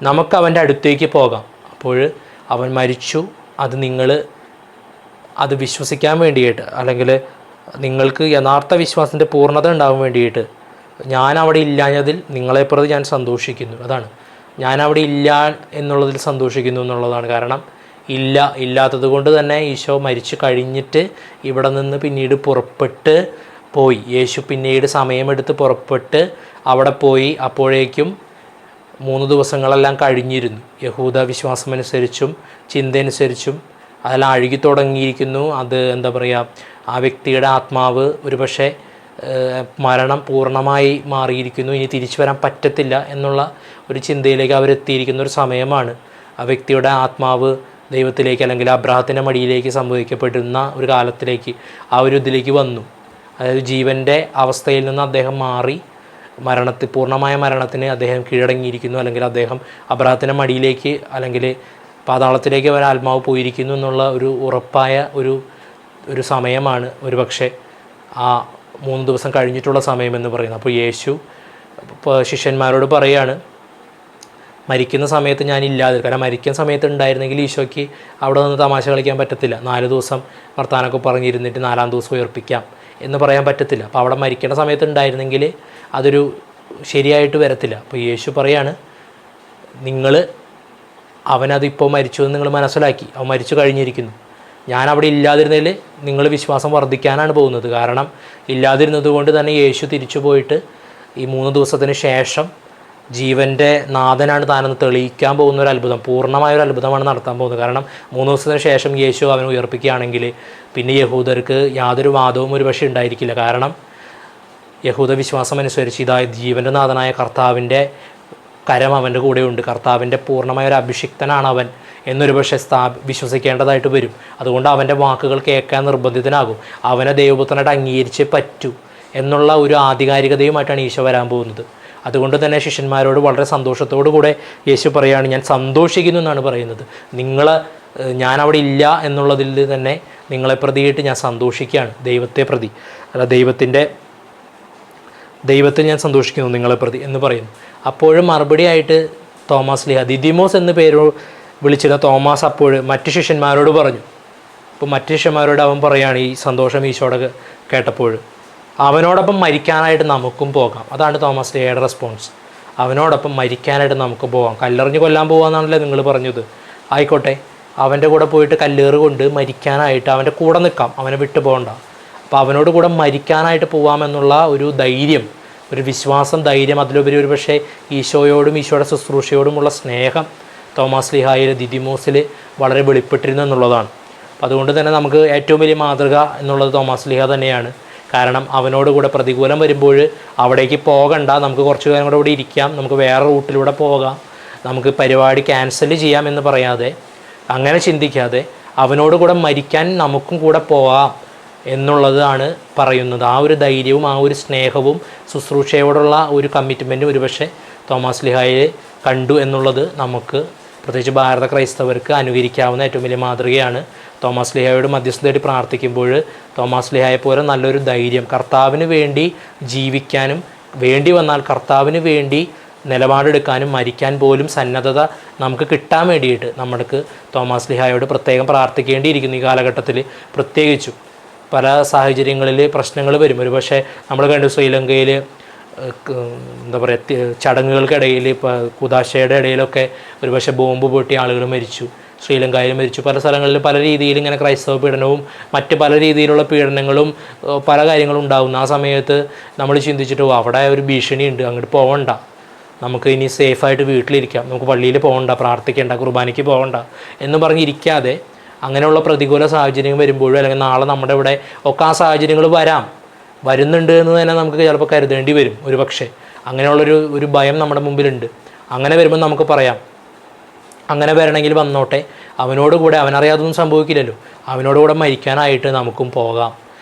നമുക്ക് അവൻ്റെ അടുത്തേക്ക് പോകാം. അപ്പോൾ അവൻ മരിച്ചു, അത് വിശ്വസിക്കാൻ വേണ്ടിയിട്ട്, അല്ലെങ്കിൽ നിങ്ങൾക്ക് യഥാർത്ഥ വിശ്വാസത്തിൻ്റെ പൂർണ്ണത ഉണ്ടാകാൻ വേണ്ടിയിട്ട് ഞാൻ അവിടെ ഇല്ലാഞ്ഞതിൽ നിങ്ങളെപ്രതി ഞാൻ സന്തോഷിക്കുന്നു. അതാണ്, ഞാൻ അവിടെ ഇല്ല എന്നുള്ളതിൽ സന്തോഷിക്കുന്നു എന്നുള്ളതാണ്. കാരണം ഇല്ലാത്തത് കൊണ്ട് തന്നെ ഈശോ മരിച്ചു കഴിഞ്ഞിട്ട് ഇവിടെ നിന്ന് പിന്നീട് പുറപ്പെട്ട് പോയി. യേശു പിന്നീട് സമയമെടുത്ത് പുറപ്പെട്ട് അവിടെ പോയി. അപ്പോഴേക്കും 3 ദിവസങ്ങളെല്ലാം കഴിഞ്ഞിരുന്നു. യഹൂദ വിശ്വാസമനുസരിച്ചും ചിന്തയനുസരിച്ചും അതെല്ലാം അഴുകി തുടങ്ങിയിരിക്കുന്നു. അത് എന്താ പറയുക, ആ വ്യക്തിയുടെ ആത്മാവ് ഒരുപക്ഷെ മരണം പൂർണ്ണമായി മാറിയിരിക്കുന്നു, ഇനി തിരിച്ചു വരാൻ പറ്റത്തില്ല എന്നുള്ള ഒരു ചിന്തയിലേക്ക് അവരെത്തിയിരിക്കുന്ന ഒരു സമയമാണ്. ആ വ്യക്തിയുടെ ആത്മാവ് ദൈവത്തിലേക്ക്, അല്ലെങ്കിൽ അബ്രാഹത്തിൻ്റെ മടിയിലേക്ക് സംഭവിക്കപ്പെടുന്ന ഒരു കാലത്തിലേക്ക്, ആ ഒരു ഇതിലേക്ക് വന്നു. അതായത് ജീവൻ്റെ അവസ്ഥയിൽ നിന്ന് അദ്ദേഹം മാറി പൂർണ്ണമായ മരണത്തിന് അദ്ദേഹം കീഴടങ്ങിയിരിക്കുന്നു, അല്ലെങ്കിൽ അദ്ദേഹം അബ്രാഹത്തിൻ്റെ മടിയിലേക്ക് അല്ലെങ്കിൽ പാതാളത്തിലേക്ക് അവർ ആത്മാവ് പോയിരിക്കുന്നു എന്നുള്ള ഒരു ഉറപ്പായ ഒരു സമയമാണ് ഒരു പക്ഷേ ആ 3 ദിവസം കഴിഞ്ഞിട്ടുള്ള സമയമെന്ന് പറയുന്നത്. അപ്പോൾ യേശു ശിഷ്യന്മാരോട് പറയുകയാണ്, മരിക്കുന്ന സമയത്ത് ഞാനില്ലാതെ, കാരണം മരിക്കുന്ന സമയത്ത് ഉണ്ടായിരുന്നെങ്കിൽ ഈശോയ്ക്ക് അവിടെ നിന്ന് തമാശ കളിക്കാൻ പറ്റത്തില്ല. 4 ദിവസം വർത്താനൊക്കെ പറഞ്ഞിരുന്നിട്ട് 4-ാം ദിവസം ഉയർപ്പിക്കാം എന്ന് പറയാൻ പറ്റത്തില്ല. അപ്പോൾ അവിടെ മരിക്കേണ്ട സമയത്ത് ഉണ്ടായിരുന്നെങ്കിൽ അതൊരു ശരിയായിട്ട് വരത്തില്ല. അപ്പോൾ യേശു പറയാണ്, നിങ്ങൾ അവനതിപ്പോൾ മരിച്ചു എന്ന് നിങ്ങൾ മനസ്സിലാക്കി, അവൻ മരിച്ചു കഴിഞ്ഞിരിക്കുന്നു. ഞാൻ അവിടെ ഇല്ലാതിരുന്നതിൽ നിങ്ങൾ വിശ്വാസം വർദ്ധിക്കാനാണ് പോകുന്നത്. കാരണം ഇല്ലാതിരുന്നത് കൊണ്ട് തന്നെ യേശു തിരിച്ചു പോയിട്ട് ഈ 3 ദിവസത്തിന് ശേഷം ജീവൻ്റെ നാഥനാണ് താനെന്ന് തെളിയിക്കാൻ പോകുന്ന ഒരു അത്ഭുതം, പൂർണ്ണമായൊരു അത്ഭുതമാണ് നടത്താൻ പോകുന്നത്. കാരണം 3 ദിവസത്തിന് ശേഷം യേശു അവനെ ഉയർപ്പിക്കുകയാണെങ്കിൽ പിന്നെ യഹൂദർക്ക് യാതൊരു വാദവും ഒരു പക്ഷേ ഉണ്ടായിരിക്കില്ല. കാരണം യഹൂദ വിശ്വാസം അനുസരിച്ച് ഇതായ ജീവൻ്റെ നാഥനായ കർത്താവിൻ്റെ കരം അവൻ്റെ കൂടെയുണ്ട്, കർത്താവിൻ്റെ പൂർണ്ണമായ ഒരു അഭിഷിക്തനാണ് അവൻ എന്നൊരു പക്ഷേ വിശ്വസിക്കേണ്ടതായിട്ട് വരും. അതുകൊണ്ട് അവൻ്റെ വാക്കുകൾ കേൾക്കാൻ നിർബന്ധിതനാകും. അവനെ ദൈവപുത്രനായിട്ട് അംഗീകരിച്ചേ പറ്റൂ എന്നുള്ള ഒരു ആധികാരികതയുമായിട്ടാണ് ഈശോ വരാൻ പോകുന്നത്. അതുകൊണ്ട് തന്നെ ശിഷ്യന്മാരോട് വളരെ സന്തോഷത്തോടു കൂടെ യേശു പറയുകയാണ്, ഞാൻ സന്തോഷിക്കുന്നു എന്നാണ് പറയുന്നത്. ഞാൻ അവിടെ ഇല്ല എന്നുള്ളതിൽ തന്നെ നിങ്ങളെ പ്രതിയായിട്ട് ഞാൻ സന്തോഷിക്കുകയാണ്, ദൈവത്തെ പ്രതി, അല്ല ദൈവത്തിൽ ഞാൻ സന്തോഷിക്കുന്നു നിങ്ങളെ പ്രതി എന്ന് പറയുന്നു. അപ്പോഴും മറുപടിയായിട്ട് തോമാസ് ലീഹ, ദിദിമോസ് എന്ന് പേര് വിളിച്ചിരുന്ന തോമാസ് അപ്പോൾ മറ്റ് ശിഷ്യന്മാരോട് പറഞ്ഞു. അപ്പോൾ മറ്റ് ശിഷ്യന്മാരോട് അവൻ പറയുകയാണ് ഈ സന്തോഷം ഈശോടെ കേട്ടപ്പോൾ, അവനോടൊപ്പം മരിക്കാനായിട്ട് നമുക്കും പോകാം. അതാണ് തോമസ് ലീഹയുടെ റെസ്പോൺസ്. അവനോടൊപ്പം മരിക്കാനായിട്ട് നമുക്ക് പോകാം. കല്ലെറിഞ്ഞ് കൊല്ലാൻ പോകാമെന്നാണല്ലേ നിങ്ങൾ പറഞ്ഞത്, ആയിക്കോട്ടെ, അവൻ്റെ കൂടെ പോയിട്ട് കല്ലേറ് കൊണ്ട് മരിക്കാനായിട്ട് അവൻ്റെ കൂടെ നിൽക്കാം, അവനെ വിട്ടു പോകണ്ട. അപ്പോൾ അവനോട് കൂടെ മരിക്കാനായിട്ട് പോകാമെന്നുള്ള ഒരു ധൈര്യം, ഒരു വിശ്വാസം, ധൈര്യം, അതിലുപരി ഒരു പക്ഷേ ഈശോയോടും ഈശോയുടെ ശുശ്രൂഷയോടുമുള്ള സ്നേഹം തോമാസ് ലീഹായിൽ, ദിദിമോസിൽ വളരെ വെളിപ്പെട്ടിരുന്നു എന്നുള്ളതാണ്. അപ്പോൾ അതുകൊണ്ട് തന്നെ നമുക്ക് ഏറ്റവും വലിയ മാതൃക എന്നുള്ളത് തോമാസ് ലീഹ തന്നെയാണ്. കാരണം അവനോട് കൂടെ പ്രതികൂലം വരുമ്പോൾ അവിടേക്ക് പോകണ്ട, നമുക്ക് കുറച്ച് കാലം കൂടെ ഇവിടെ ഇരിക്കാം, നമുക്ക് വേറെ റൂട്ടിലൂടെ പോകാം, നമുക്ക് പരിപാടി ക്യാൻസൽ ചെയ്യാം എന്ന് പറയാതെ, അങ്ങനെ ചിന്തിക്കാതെ അവനോട് കൂടെ മരിക്കാൻ നമുക്കും കൂടെ പോകാം എന്നുള്ളതാണ് പറയുന്നത്. ആ ഒരു ധൈര്യവും ആ ഒരു സ്നേഹവും ശുശ്രൂഷയോടുള്ള ഒരു കമ്മിറ്റ്മെൻറ്റും ഒരുപക്ഷെ തോമാസ് ലീഹായെ കണ്ടു എന്നുള്ളത് നമുക്ക് പ്രത്യേകിച്ച് ഭാരത ക്രൈസ്തവർക്ക് അനുകരിക്കാവുന്ന ഏറ്റവും വലിയ മാതൃകയാണ്. തോമാസ് ലീഹായോട് മധ്യസ്ഥതയായിട്ട് പ്രാർത്ഥിക്കുമ്പോൾ തോമാസ് ലീഹായെ പോലെ നല്ലൊരു ധൈര്യം, കർത്താവിന് വേണ്ടി ജീവിക്കാനും വേണ്ടി വന്നാൽ കർത്താവിന് വേണ്ടി നിലപാടെടുക്കാനും മരിക്കാൻ പോലും സന്നദ്ധത നമുക്ക് കിട്ടാൻ വേണ്ടിയിട്ട് നമുക്ക് തോമാസ് ലീഹായോട് പ്രത്യേകം പ്രാർത്ഥിക്കേണ്ടിയിരിക്കുന്നു. ഈ കാലഘട്ടത്തിൽ പ്രത്യേകിച്ചും പല സാഹചര്യങ്ങളിൽ പ്രശ്നങ്ങൾ വരും. ഒരുപക്ഷെ നമ്മൾ കണ്ടു ശ്രീലങ്കയിൽ എന്താ പറയുക, ചടങ്ങുകൾക്കിടയിൽ കുദാശയുടെ ഇടയിലൊക്കെ ഒരുപക്ഷെ ബോംബ് പൊട്ടി ആളുകൾ മരിച്ചു, ശ്രീലങ്കയിൽ മരിച്ചു. പല സ്ഥലങ്ങളിൽ പല രീതിയിൽ ഇങ്ങനെ ക്രൈസ്തവ പീഡനവും മറ്റ് പല രീതിയിലുള്ള പീഡനങ്ങളും പല കാര്യങ്ങളും ഉണ്ടാകുന്നു. ആ സമയത്ത് നമ്മൾ ചിന്തിച്ചിട്ട് അവിടെ ഒരു ഭീഷണിയുണ്ട്, അങ്ങോട്ട് പോകണ്ട, നമുക്ക് ഇനി സേഫായിട്ട് വീട്ടിലിരിക്കാം, നമുക്ക് പള്ളിയിൽ പോകണ്ട, പ്രാർത്ഥിക്കേണ്ട, കുർബാനയ്ക്ക് പോകണ്ട എന്ന് പറഞ്ഞിരിക്കാതെ അങ്ങനെയുള്ള പ്രതികൂല സാഹചര്യം വരുമ്പോഴും അല്ലെങ്കിൽ നാളെ നമ്മുടെ ഇവിടെ ഒക്കെ ആ സാഹചര്യങ്ങൾ വരുന്നുണ്ട് എന്ന് തന്നെ നമുക്ക് ചിലപ്പോൾ കരുതേണ്ടി വരും. ഒരു പക്ഷേ അങ്ങനെയുള്ളൊരു ഭയം നമ്മുടെ മുമ്പിലുണ്ട്. അങ്ങനെ വരുമ്പോൾ നമുക്ക് പറയാം, അങ്ങനെ വരണമെങ്കിൽ വന്നോട്ടെ, അവനോടുകൂടെ, അവനറിയാതൊന്നും സംഭവിക്കില്ലല്ലോ, അവനോടുകൂടെ മരിക്കാനായിട്ട് നമുക്കും പോകാം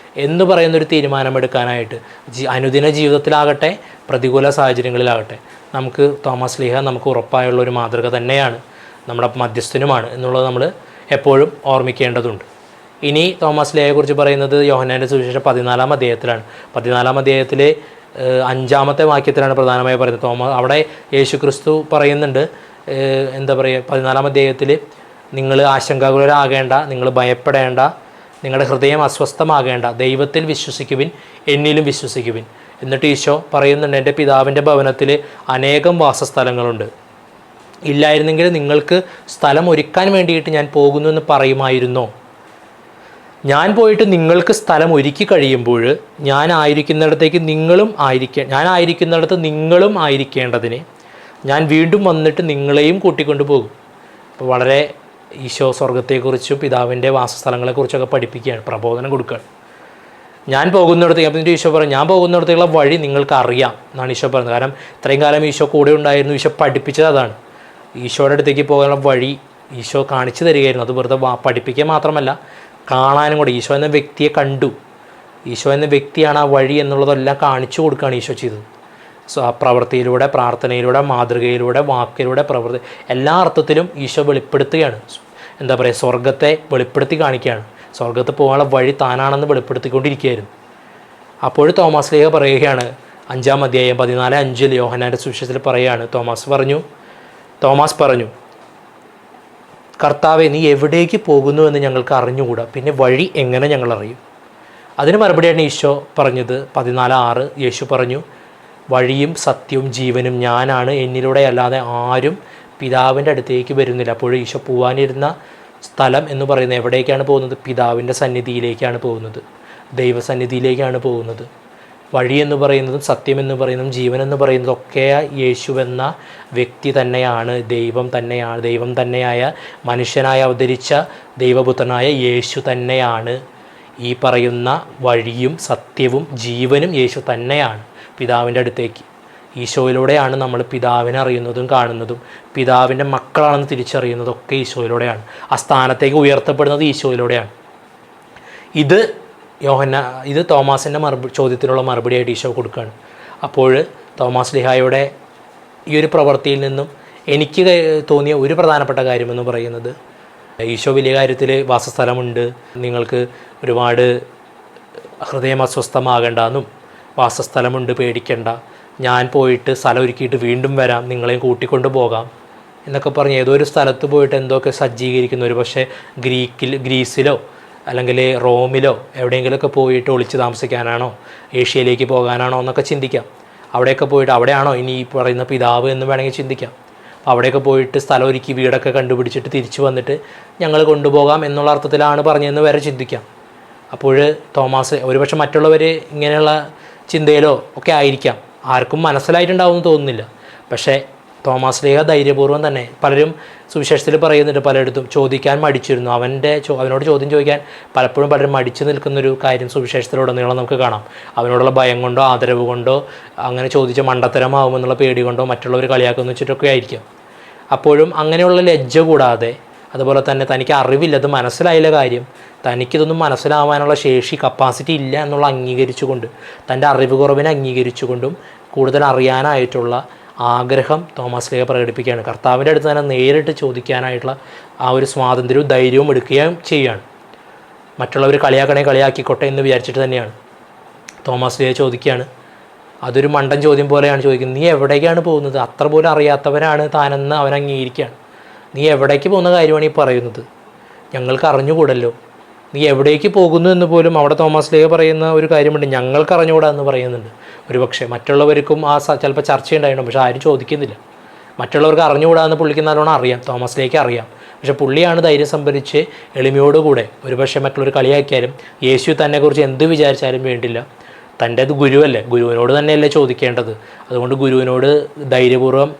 എന്ന് പറയുന്നൊരു തീരുമാനമെടുക്കാനായിട്ട് അനുദിന ജീവിതത്തിലാകട്ടെ പ്രതികൂല സാഹചര്യങ്ങളിലാകട്ടെ നമുക്ക് തോമാസ് ലീഹ നമുക്ക് ഉറപ്പായുള്ളൊരു മാതൃക തന്നെയാണ്, നമ്മുടെ മധ്യസ്ഥനുമാണ് എന്നുള്ളത് നമ്മൾ എപ്പോഴും ഓർമ്മിക്കേണ്ടതുണ്ട്. ഇനി തോമാസ് ലീഹയെക്കുറിച്ച് പറയുന്നത് യോഹന്നാൻ്റെ സുവിശേഷം 14-ാം അധ്യായത്തിലാണ്. 14-ാം അധ്യായത്തിലെ 5-ാമത്തെ വാക്യത്തിലാണ് പ്രധാനമായി പറയുന്നത്. അവിടെ യേശു ക്രിസ്തു പറയുന്നുണ്ട്, എന്താ പറയുക, 14-ാം അധ്യായത്തിൽ നിങ്ങൾ ആശങ്കാകുലരാകേണ്ട, നിങ്ങൾ ഭയപ്പെടേണ്ട, നിങ്ങളുടെ ഹൃദയം അസ്വസ്ഥമാകേണ്ട, ദൈവത്തിൽ വിശ്വസിക്കുവിൻ, എന്നിലും വിശ്വസിക്കുവിൻ. എന്നിട്ട് ഈശോ പറയുന്നുണ്ട്, എൻ്റെ പിതാവിൻ്റെ ഭവനത്തിൽ അനേകം വാസസ്ഥലങ്ങളുണ്ട്, ഇല്ലായിരുന്നെങ്കിൽ നിങ്ങൾക്ക് സ്ഥലം ഒരുക്കാൻ വേണ്ടിയിട്ട് ഞാൻ പോകുന്നു എന്ന് പറയുമായിരുന്നോ? ഞാൻ പോയിട്ട് നിങ്ങൾക്ക് സ്ഥലം ഒരുക്കി കഴിയുമ്പോൾ ഞാൻ ആയിരിക്കുന്നിടത്ത് നിങ്ങളും ആയിരിക്കേണ്ടതിന് ഞാൻ വീണ്ടും വന്നിട്ട് നിങ്ങളെയും കൂട്ടിക്കൊണ്ടു പോകും. അപ്പോൾ വളരെ ഈശോ സ്വർഗത്തെക്കുറിച്ചും പിതാവിൻ്റെ വാസസ്ഥലങ്ങളെക്കുറിച്ചൊക്കെ പഠിപ്പിക്കുകയാണ്, പ്രബോധനം കൊടുക്കുകയാണ്. ഞാൻ പോകുന്നിടത്തേക്ക്, അപ്പം ഈശോ പറയും, ഞാൻ പോകുന്നിടത്തേക്കുള്ള വഴി നിങ്ങൾക്ക് അറിയാം എന്നാണ് ഈശോ പറയുന്നത്. കാരണം ഇത്രയും കാലം ഈശോ കൂടെ ഉണ്ടായിരുന്നു, ഈശോ പഠിപ്പിച്ചത് അതാണ്. ഈശോയുടെ അടുത്തേക്ക് പോകാനുള്ള വഴി ഈശോ കാണിച്ചു തരികയായിരുന്നു. അത് വെറുതെ പഠിപ്പിക്കുക മാത്രമല്ല, കാണാനും കൂടെ. ഈശോ എന്ന വ്യക്തിയെ കണ്ടു, ഈശോ എന്ന വ്യക്തിയാണ് ആ വഴി എന്നുള്ളതെല്ലാം കാണിച്ചു കൊടുക്കുകയാണ് ഈശോ ചെയ്തത്. ആ പ്രവൃത്തിയിലൂടെ, പ്രാർത്ഥനയിലൂടെ, മാതൃകയിലൂടെ, വാക്കിലൂടെ, എല്ലാ അർത്ഥത്തിലും ഈശോ വെളിപ്പെടുത്തുകയാണ്. എന്താ പറയുക, സ്വർഗത്തെ വെളിപ്പെടുത്തി കാണിക്കുകയാണ്. സ്വർഗത്ത് പോകാനുള്ള വഴി താനാണെന്ന് വെളിപ്പെടുത്തിക്കൊണ്ടിരിക്കുകയായിരുന്നു. അപ്പോൾ തോമാസ് ലീഹ പറയുകയാണ്, 5-ാം അധ്യായം 14:5 യോഹന്നാൻ്റെ സുവിശേഷത്തിൽ പറയുകയാണ്, തോമാസ് പറഞ്ഞു, കർത്താവെ, നീ എവിടേക്ക് പോകുന്നു എന്ന് ഞങ്ങൾക്ക് അറിഞ്ഞുകൂടാ, പിന്നെ വഴി എങ്ങനെ ഞങ്ങൾ അറിയും? അതിന് മറുപടിയാണ് ഈശോ പറഞ്ഞത്. 14:6 യേശു പറഞ്ഞു, വഴിയും സത്യവും ജീവനും ഞാനാണ്, എന്നിലൂടെ അല്ലാതെ ആരും പിതാവിൻ്റെ അടുത്തേക്ക് വരുന്നില്ല. അപ്പോൾ ഈശോ പോവാനിരുന്ന സ്ഥലം എന്ന് പറയുന്നത് എവിടേക്കാണ് പോകുന്നത്? പിതാവിൻ്റെ സന്നിധിയിലേക്കാണ് പോകുന്നത്, ദൈവസന്നിധിയിലേക്കാണ് പോകുന്നത്. വഴി എന്ന് പറയുന്നതും സത്യം എന്ന് പറയുന്നതും ജീവൻ എന്ന് പറയുന്നതും ഒക്കെ യേശുവെന്ന വ്യക്തി തന്നെയാണ്, ദൈവം തന്നെയാണ്. ദൈവം തന്നെയായ മനുഷ്യനായി അവതരിച്ച ദൈവപുത്രനായ യേശു തന്നെയാണ്. ഈ പറയുന്ന വഴിയും സത്യവും ജീവനും യേശു തന്നെയാണ് പിതാവിൻ്റെ അടുത്തേക്ക്. ഈശോയിലൂടെയാണ് നമ്മൾ പിതാവിനെ അറിയുന്നതും കാണുന്നതും പിതാവിൻ്റെ മക്കളാണെന്ന് തിരിച്ചറിയുന്നതൊക്കെ ഈശോയിലൂടെയാണ്. ആ സ്ഥാനത്തേക്ക് ഉയർത്തപ്പെടുന്നത് ഈശോയിലൂടെയാണ്. ഇത് തോമാസിൻ്റെ ചോദ്യത്തിനുള്ള മറുപടിയായിട്ട് ഈശോ കൊടുക്കുകയാണ്. അപ്പോൾ തോമാസ് ലിഹായുടെ ഈ ഒരു പ്രവൃത്തിയിൽ നിന്നും എനിക്ക് തോന്നിയ ഒരു പ്രധാനപ്പെട്ട കാര്യമെന്ന് പറയുന്നത്, ഈശോ വലിയ കാര്യത്തിൽ വാസസ്ഥലമുണ്ട്, നിങ്ങൾക്ക് ഒരുപാട് ഹൃദയം അസ്വസ്ഥമാകണ്ടെന്നും വാസസ്ഥലമുണ്ട്, പേടിക്കണ്ട, ഞാൻ പോയിട്ട് സ്ഥലം ഒരുക്കിയിട്ട് വീണ്ടും വരാം, നിങ്ങളെയും കൂട്ടിക്കൊണ്ട് പോകാം എന്നൊക്കെ പറഞ്ഞ് ഏതോ ഒരു സ്ഥലത്ത് പോയിട്ട് എന്തൊക്കെ സജ്ജീകരിക്കുന്നു. ഒരു പക്ഷേ ഗ്രീസിലോ അല്ലെങ്കിൽ റോമിലോ എവിടെയെങ്കിലുമൊക്കെ പോയിട്ട് ഒളിച്ച് താമസിക്കാനാണോ, ഏഷ്യയിലേക്ക് പോകാനാണോ എന്നൊക്കെ ചിന്തിക്കാം. അവിടെയൊക്കെ പോയിട്ട് അവിടെയാണോ ഇനി ഈ പറയുന്ന പിതാവ് എന്ന് വേണമെങ്കിൽ ചിന്തിക്കാം. അവിടെയൊക്കെ പോയിട്ട് സ്ഥലം ഒരുക്കി വീടൊക്കെ കണ്ടുപിടിച്ചിട്ട് തിരിച്ചു വന്നിട്ട് ഞങ്ങൾ കൊണ്ടുപോകാം എന്നുള്ള അർത്ഥത്തിലാണ് പറഞ്ഞതെന്ന് വരെ ചിന്തിക്കാം. അപ്പോൾ തോമാസ് ഒരുപക്ഷെ മറ്റുള്ളവർ ഇങ്ങനെയുള്ള ചിന്തയിലോ ഒക്കെ ആയിരിക്കാം, ആർക്കും മനസ്സിലായിട്ടുണ്ടാവും എന്ന് തോന്നുന്നില്ല. പക്ഷേ തോമാസ് ലീഹ ധൈര്യപൂർവ്വം തന്നെ, പലരും സുവിശേഷത്തിൽ പറയുന്നുണ്ട്, പലയിടത്തും ചോദിക്കാൻ മടിച്ചിരുന്നു. അവനോട് ചോദ്യം ചോദിക്കാൻ പലപ്പോഴും പലരും മടിച്ചു നിൽക്കുന്നൊരു കാര്യം സുവിശേഷത്തിലുടനീളം നമുക്ക് കാണാം. അവനോടുള്ള ഭയം കൊണ്ടോ ആദരവ് കൊണ്ടോ അങ്ങനെ ചോദിച്ച മണ്ടത്തരമാവുമെന്നുള്ള പേടി കൊണ്ടോ മറ്റുള്ളവർ കളിയാക്കുമെന്ന് വെച്ചിട്ടൊക്കെ ആയിരിക്കാം. അപ്പോഴും അങ്ങനെയുള്ള ലജ്ജ കൂടാതെ, അതുപോലെ തന്നെ തനിക്ക് അറിവില്ല, അത് മനസ്സിലായില്ല കാര്യം, തനിക്കിതൊന്നും മനസ്സിലാവാനുള്ള ശേഷി കപ്പാസിറ്റി ഇല്ല എന്നുള്ള അംഗീകരിച്ചുകൊണ്ട്, തൻ്റെ അറിവ് കുറവിനെ അംഗീകരിച്ചുകൊണ്ടും കൂടുതൽ അറിയാനായിട്ടുള്ള ആഗ്രഹം തോമാസ് ലീഹ പ്രകടിപ്പിക്കുകയാണ്. കർത്താവിൻ്റെ അടുത്ത് തന്നെ നേരിട്ട് ചോദിക്കാനായിട്ടുള്ള ആ ഒരു സ്വാതന്ത്ര്യവും ധൈര്യവും എടുക്കുകയും ചെയ്യുകയാണ്. മറ്റുള്ളവർ കളിയാക്കിക്കോട്ടെ എന്ന് വിചാരിച്ചിട്ട് തന്നെയാണ് തോമാസ് ലീഹ ചോദിക്കുകയാണ്. അതൊരു മണ്ടൻ ചോദ്യം പോലെയാണ് ചോദിക്കുന്നത്, നീ എവിടേക്കാണ് പോകുന്നത്? അത്ര പോലും അറിയാത്തവരാണ് താനെന്ന് അവൻ അംഗീകരിക്കുകയാണ്. നീ എവിടേക്ക് പോകുന്ന കാര്യമാണ് ഈ പറയുന്നത്? ഞങ്ങൾക്ക് അറിഞ്ഞുകൂടല്ലോ, നീ എവിടേക്ക് പോകുന്നു എന്ന് പോലും അവിടെ തോമാസ് ലീഹ പറയുന്ന ഒരു കാര്യമുണ്ട്, ഞങ്ങൾക്ക് അറിഞ്ഞുകൂടാ എന്ന് പറയുന്നുണ്ട്. ഒരുപക്ഷെ മറ്റുള്ളവർക്കും ചിലപ്പോൾ ചർച്ചയുണ്ടായിരുന്നു, പക്ഷെ ആരും ചോദിക്കുന്നില്ല. മറ്റുള്ളവർക്ക് അറിഞ്ഞുകൂടാന്ന് പുള്ളിക്ക് നല്ലോണം അറിയാം, തോമസ് ലീഹയ്ക്ക് അറിയാം. പക്ഷേ പുള്ളിയാണ് ധൈര്യം സംഭരിച്ച് എളിമയോടുകൂടെ, ഒരുപക്ഷെ മറ്റുള്ളവർ കളിയാക്കിയാലും യേശു തന്നെക്കുറിച്ച് എന്ത് വിചാരിച്ചാലും വേണ്ടില്ല, തൻ്റേത് ഗുരുവല്ലേ, ഗുരുവിനോട് തന്നെയല്ലേ ചോദിക്കേണ്ടത്. അതുകൊണ്ട് ഗുരുവിനോട് ധൈര്യപൂർവ്വം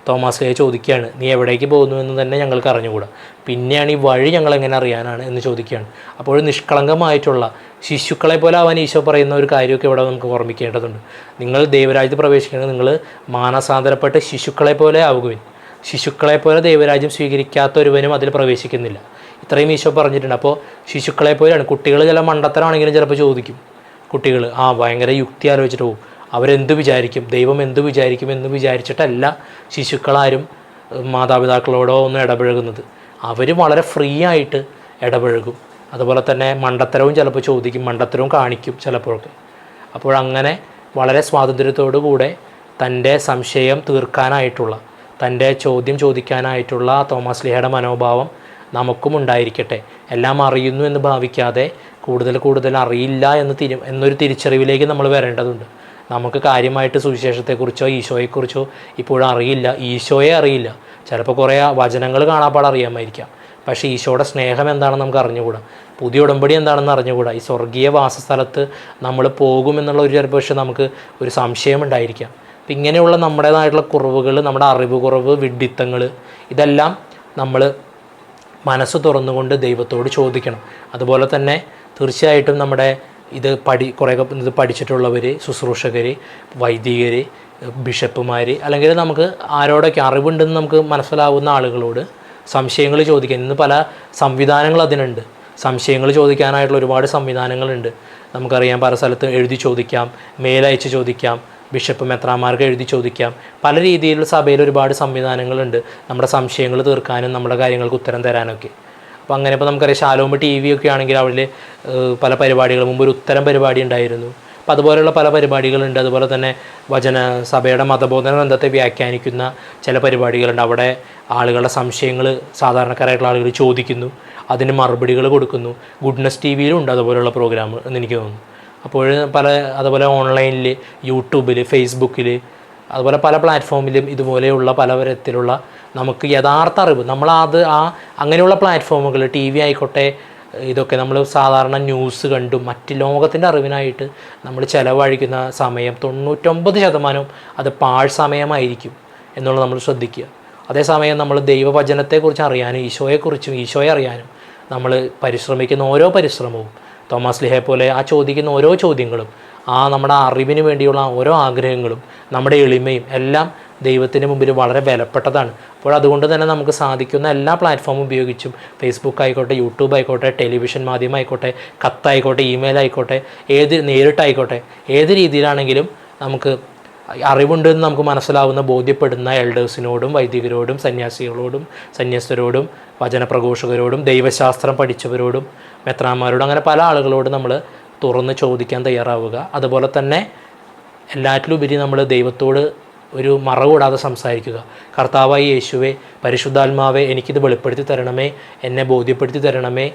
തോമാസ് ലീഹ ചോദിക്കുകയാണ്, നീ എവിടേക്ക് പോകുന്നു എന്ന് തന്നെ ഞങ്ങൾക്ക് അറിഞ്ഞുകൂടാ, പിന്നെയാണ് ഈ വഴി ഞങ്ങളെങ്ങനെ അറിയാനാണ് എന്ന് ചോദിക്കുകയാണ്. അപ്പോൾ നിഷ്കളങ്കമായിട്ടുള്ള ശിശുക്കളെ പോലെ ആവാൻ ഈശോ പറയുന്ന ഒരു കാര്യമൊക്കെ ഇവിടെ നമുക്ക് ഓർമ്മിക്കേണ്ടതുണ്ട്. നിങ്ങൾ ദൈവരാജ്യത്ത് പ്രവേശിക്കുന്നത് നിങ്ങൾ മാനസാന്തരപ്പെട്ട് ശിശുക്കളെ പോലെ ആവുകയും, ശിശുക്കളെ പോലെ ദൈവരാജ്യം സ്വീകരിക്കാത്ത ഒരുവനും അതിൽ പ്രവേശിക്കുന്നില്ല. ഇത്രയും ഈശോ പറഞ്ഞിട്ടുണ്ട്. അപ്പോൾ ശിശുക്കളെ പോലെയാണ്. കുട്ടികൾ ചില മണ്ടത്തരമാണെങ്കിലും ചിലപ്പോൾ ചോദിക്കും. കുട്ടികൾ ഭയങ്കര യുക്തി ആലോചിച്ചിട്ട് പോകും, അവരെന്ത് വിചാരിക്കും, ദൈവം എന്ത് വിചാരിക്കും എന്ന് വിചാരിച്ചിട്ടല്ല ശിശുക്കളാരും മാതാപിതാക്കളോടോ ഒന്നും ഇടപഴകുന്നത്. അവർ വളരെ ഫ്രീ ആയിട്ട് ഇടപഴകും. അതുപോലെ തന്നെ മണ്ടത്തരവും ചിലപ്പോൾ ചോദിക്കും, മണ്ടത്തരവും കാണിക്കും ചിലപ്പോഴൊക്കെ. അപ്പോഴങ്ങനെ വളരെ സ്വാതന്ത്ര്യത്തോടു കൂടെ തൻ്റെ സംശയം തീർക്കാനായിട്ടുള്ള, തൻ്റെ ചോദ്യം ചോദിക്കാനായിട്ടുള്ള തോമാസ് ലീഹയുടെ മനോഭാവം നമുക്കും ഉണ്ടായിരിക്കട്ടെ. എല്ലാം അറിയുന്നു എന്ന് ഭാവിക്കാതെ കൂടുതൽ അറിയില്ല എന്നൊരു തിരിച്ചറിവിലേക്ക് നമ്മൾ വരേണ്ടതുണ്ട്. നമുക്ക് കാര്യമായിട്ട് സുവിശേഷത്തെക്കുറിച്ചോ ഈശോയെക്കുറിച്ചോ ഇപ്പോഴും അറിയില്ല, ഈശോയെ അറിയില്ല. ചിലപ്പോൾ കുറേ വചനങ്ങൾ കാണാപ്പാട് അറിയാമായിരിക്കാം, പക്ഷേ ഈശോയുടെ സ്നേഹം എന്താണെന്ന് നമുക്ക് അറിഞ്ഞുകൂടാ, പുതിയ ഉടമ്പടി എന്താണെന്ന് അറിഞ്ഞുകൂടാ. ഈ സ്വർഗീയ വാസസ്ഥലത്ത് നമ്മൾ പോകുമെന്നുള്ള ഒരു ചിലപ്പോൾ പക്ഷേ നമുക്ക് ഒരു സംശയം ഉണ്ടായിരിക്കാം. അപ്പം ഇങ്ങനെയുള്ള നമ്മുടേതായിട്ടുള്ള കുറവുകൾ, നമ്മുടെ അറിവ് കുറവ്, വിഡ്ഢിത്തങ്ങൾ, ഇതെല്ലാം നമ്മൾ മനസ്സ് തുറന്നുകൊണ്ട് ദൈവത്തോട് ചോദിക്കണം. അതുപോലെ തന്നെ തീർച്ചയായിട്ടും നമ്മുടെ ഇത് പഠിച്ചിട്ടുള്ളവർ, ശുശ്രൂഷകർ, വൈദികർ, ബിഷപ്പുമാർ, അല്ലെങ്കിൽ നമുക്ക് ആരോടൊക്കെ അറിവുണ്ടെന്ന് നമുക്ക് മനസ്സിലാവുന്ന ആളുകളോട് സംശയങ്ങൾ ചോദിക്കാൻ ഇന്ന് പല സംവിധാനങ്ങൾ അതിനുണ്ട്. സംശയങ്ങൾ ചോദിക്കാനായിട്ടുള്ള ഒരുപാട് സംവിധാനങ്ങളുണ്ട്. നമുക്കറിയാം, പല സ്ഥലത്തും എഴുതി ചോദിക്കാം, മെയിലയച്ച് ചോദിക്കാം, ബിഷപ്പ് മെത്രാന്മാർക്ക് എഴുതി ചോദിക്കാം. പല രീതിയിലുള്ള സഭയിൽ ഒരുപാട് സംവിധാനങ്ങളുണ്ട് നമ്മുടെ സംശയങ്ങൾ തീർക്കാനും നമ്മുടെ കാര്യങ്ങൾക്ക് ഉത്തരം തരാനൊക്കെ. അപ്പോൾ അങ്ങനെ ഇപ്പോൾ നമുക്കറിയാം, ശാലോമ് TV ഒക്കെ ആണെങ്കിൽ അവിടെ പല പരിപാടികൾ, മുമ്പ് ഒരു ഉത്തരം പരിപാടി ഉണ്ടായിരുന്നു. അപ്പോൾ അതുപോലെയുള്ള പല പരിപാടികളുണ്ട്. അതുപോലെ തന്നെ സഭയുടെ മതബോധന ഗ്രന്ഥത്തെ വ്യാഖ്യാനിക്കുന്ന ചില പരിപാടികളുണ്ട്. അവിടെ ആളുകളുടെ സംശയങ്ങൾ, സാധാരണക്കാരായിട്ടുള്ള ആളുകൾ ചോദിക്കുന്നു, അതിന് മറുപടികൾ കൊടുക്കുന്നു. ഗുഡ്നസ് TVയിലും ഉണ്ട് അതുപോലെയുള്ള പ്രോഗ്രാം എന്ന് എനിക്ക് തോന്നുന്നു. അപ്പോൾ അതുപോലെ ഓൺലൈനിൽ, യൂട്യൂബിൽ, ഫേസ്ബുക്കിൽ, അതുപോലെ പല പ്ലാറ്റ്ഫോമിലും ഇതുപോലെയുള്ള പല തരത്തിലുള്ള നമുക്ക് യഥാർത്ഥ അറിവ് അങ്ങനെയുള്ള പ്ലാറ്റ്ഫോമുകൾ, ടി വി ആയിക്കോട്ടെ, ഇതൊക്കെ നമ്മൾ സാധാരണ ന്യൂസ് കണ്ടും മറ്റ് ലോകത്തിൻ്റെ അറിവിനായിട്ട് നമ്മൾ ചിലവഴിക്കുന്ന സമയം 99% അത് പാഴ് സമയമായിരിക്കും എന്നുള്ളത് നമ്മൾ ശ്രദ്ധിക്കുക. അതേസമയം നമ്മൾ ദൈവവചനത്തെക്കുറിച്ച് അറിയാനും ഈശോയെ അറിയാനും നമ്മൾ പരിശ്രമിക്കുന്ന ഓരോ പരിശ്രമവും, തോമാസ് ലീഹയെ പോലെ ആ ചോദിക്കുന്ന ഓരോ ചോദ്യങ്ങളും, നമ്മുടെ അറിവിന് വേണ്ടിയുള്ള ഓരോ ആഗ്രഹങ്ങളും, നമ്മുടെ എളിമയും എല്ലാം ദൈവത്തിന് മുമ്പിൽ വളരെ വിലപ്പെട്ടതാണ്. അപ്പോൾ അതുകൊണ്ട് തന്നെ നമുക്ക് സാധിക്കുന്ന എല്ലാ പ്ലാറ്റ്ഫോമും ഉപയോഗിച്ചും, ഫേസ്ബുക്ക് ആയിക്കോട്ടെ, യൂട്യൂബ് ആയിക്കോട്ടെ, ടെലിവിഷൻ മാധ്യമമായിക്കോട്ടെ, കത്തായിക്കോട്ടെ, ഇമെയിൽ ആയിക്കോട്ടെ, നേരിട്ടായിക്കോട്ടെ, ഏത് രീതിയിലാണെങ്കിലും നമുക്ക് അറിവുണ്ടെന്ന് നമുക്ക് മനസ്സിലാവുന്ന, ബോധ്യപ്പെടുന്ന എൽഡേഴ്സിനോടും, വൈദികരോടും, സന്യസ്തരോടും, വചനപ്രഘോഷകരോടും, ദൈവശാസ്ത്രം പഠിച്ചവരോടും, മെത്രാന്മാരോടും, അങ്ങനെ പല ആളുകളോടും നമ്മൾ തുറന്ന് ചോദിക്കാൻ തയ്യാറാവുക. അതുപോലെ തന്നെ എല്ലാറ്റിലുപരി നമ്മൾ ദൈവത്തോട് ഒരു മറകൂടാതെ സംസാരിക്കുക. കർത്താവായ യേശുവേ, പരിശുദ്ധാത്മാവേ, എനിക്കിത് വെളിപ്പെടുത്തി തരണമേ, എന്നെ ബോധ്യപ്പെടുത്തി തരണമേ,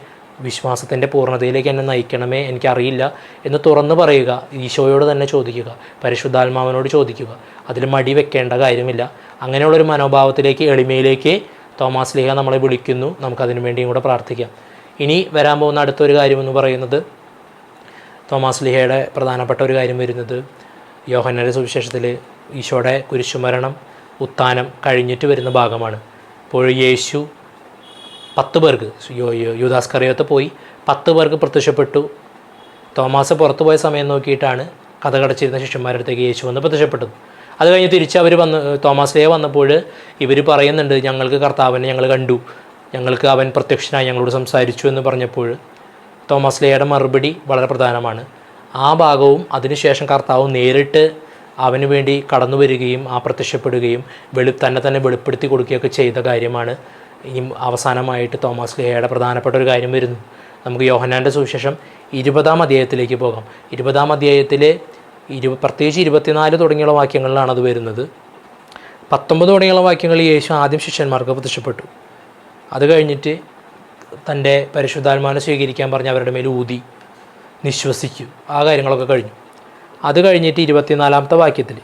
വിശ്വാസത്തിൻ്റെ പൂർണ്ണതയിലേക്ക് എന്നെ നയിക്കണമേ, എനിക്കറിയില്ല എന്ന് തുറന്ന് പറയുക. ഈശോയോട് തന്നെ ചോദിക്കുക, പരിശുദ്ധാത്മാവിനോട് ചോദിക്കുക. അതിൽ മടി വെക്കേണ്ട കാര്യമില്ല. അങ്ങനെയുള്ളൊരു മനോഭാവത്തിലേക്ക്, എളിമയിലേക്ക് തോമാസ് ലീഹ നമ്മളെ വിളിക്കുന്നു. നമുക്കതിനു വേണ്ടിയും കൂടെ പ്രാർത്ഥിക്കാം. ഇനി വരാൻ പോകുന്ന അടുത്തൊരു കാര്യമെന്ന് പറയുന്നത്, തോമാസ് ലീഹയുടെ പ്രധാനപ്പെട്ട ഒരു കാര്യം വരുന്നത് യോഹന്നാന്റെ സുവിശേഷത്തിൽ ഈശോയുടെ കുരിശുമരണം, ഉത്ഥാനം കഴിഞ്ഞിട്ട് വരുന്ന ഭാഗമാണ്. അപ്പോൾ യേശു 10 പേർക്ക്, യൂദാസ്കറിയോത്ത് പോയി 10 പേർക്ക് പ്രത്യക്ഷപ്പെട്ടു. തോമാസ് പുറത്തു പോയ സമയം നോക്കിയിട്ടാണ് കഥകടച്ചിരുന്ന ശിഷ്യന്മാരുടെ അടുത്തേക്ക് യേശു വന്ന് പ്രത്യക്ഷപ്പെട്ടത്. അത് കഴിഞ്ഞ് തിരിച്ച് അവർ തോമാസ് ലീഹ വന്നപ്പോൾ ഇവർ പറയുന്നുണ്ട്, ഞങ്ങൾക്ക് കർത്താവിനെ ഞങ്ങൾ കണ്ടു, ഞങ്ങൾക്ക് അവൻ പ്രത്യക്ഷനായി ഞങ്ങളോട് സംസാരിച്ചു എന്ന് പറഞ്ഞപ്പോൾ തോമാസ് ലീഹയുടെ മറുപടി വളരെ പ്രധാനമാണ്. ആ ഭാഗവും അതിനുശേഷം കർത്താവ് നേരിട്ട് അവന് വേണ്ടി കടന്നു വരികയും പ്രത്യക്ഷപ്പെടുകയും തന്നെ വെളിപ്പെടുത്തി കൊടുക്കുകയൊക്കെ ചെയ്ത കാര്യമാണ്. ഇനി അവസാനമായിട്ട് തോമാസ് ലീഹയുടെ പ്രധാനപ്പെട്ട ഒരു കാര്യം വരുന്നു. നമുക്ക് യോഹന്നാൻ്റെ സുവിശേഷം 20-ാം അധ്യായത്തിലേക്ക് പോകാം. 20-ാം അധ്യായത്തിൽ പ്രത്യേകിച്ച് 24 തുടങ്ങിയുള്ള വാക്യങ്ങളിലാണ് അത് വരുന്നത്. 19 തുടങ്ങിയുള്ള വാക്യങ്ങളിൽ യേശു ആദ്യം ശിഷ്യന്മാർക്ക് പ്രത്യക്ഷപ്പെട്ടു. അത് കഴിഞ്ഞിട്ട് തൻ്റെ പരിശുദ്ധാത്മാവിനെ സ്വീകരിക്കാൻ പറഞ്ഞ് അവരുടെ മേൽ ഊതി നിശ്വസിക്കൂ, ആ കാര്യങ്ങളൊക്കെ കഴിഞ്ഞു. അത് കഴിഞ്ഞിട്ട് 24-ാമത്തെ വാക്യത്തിൽ,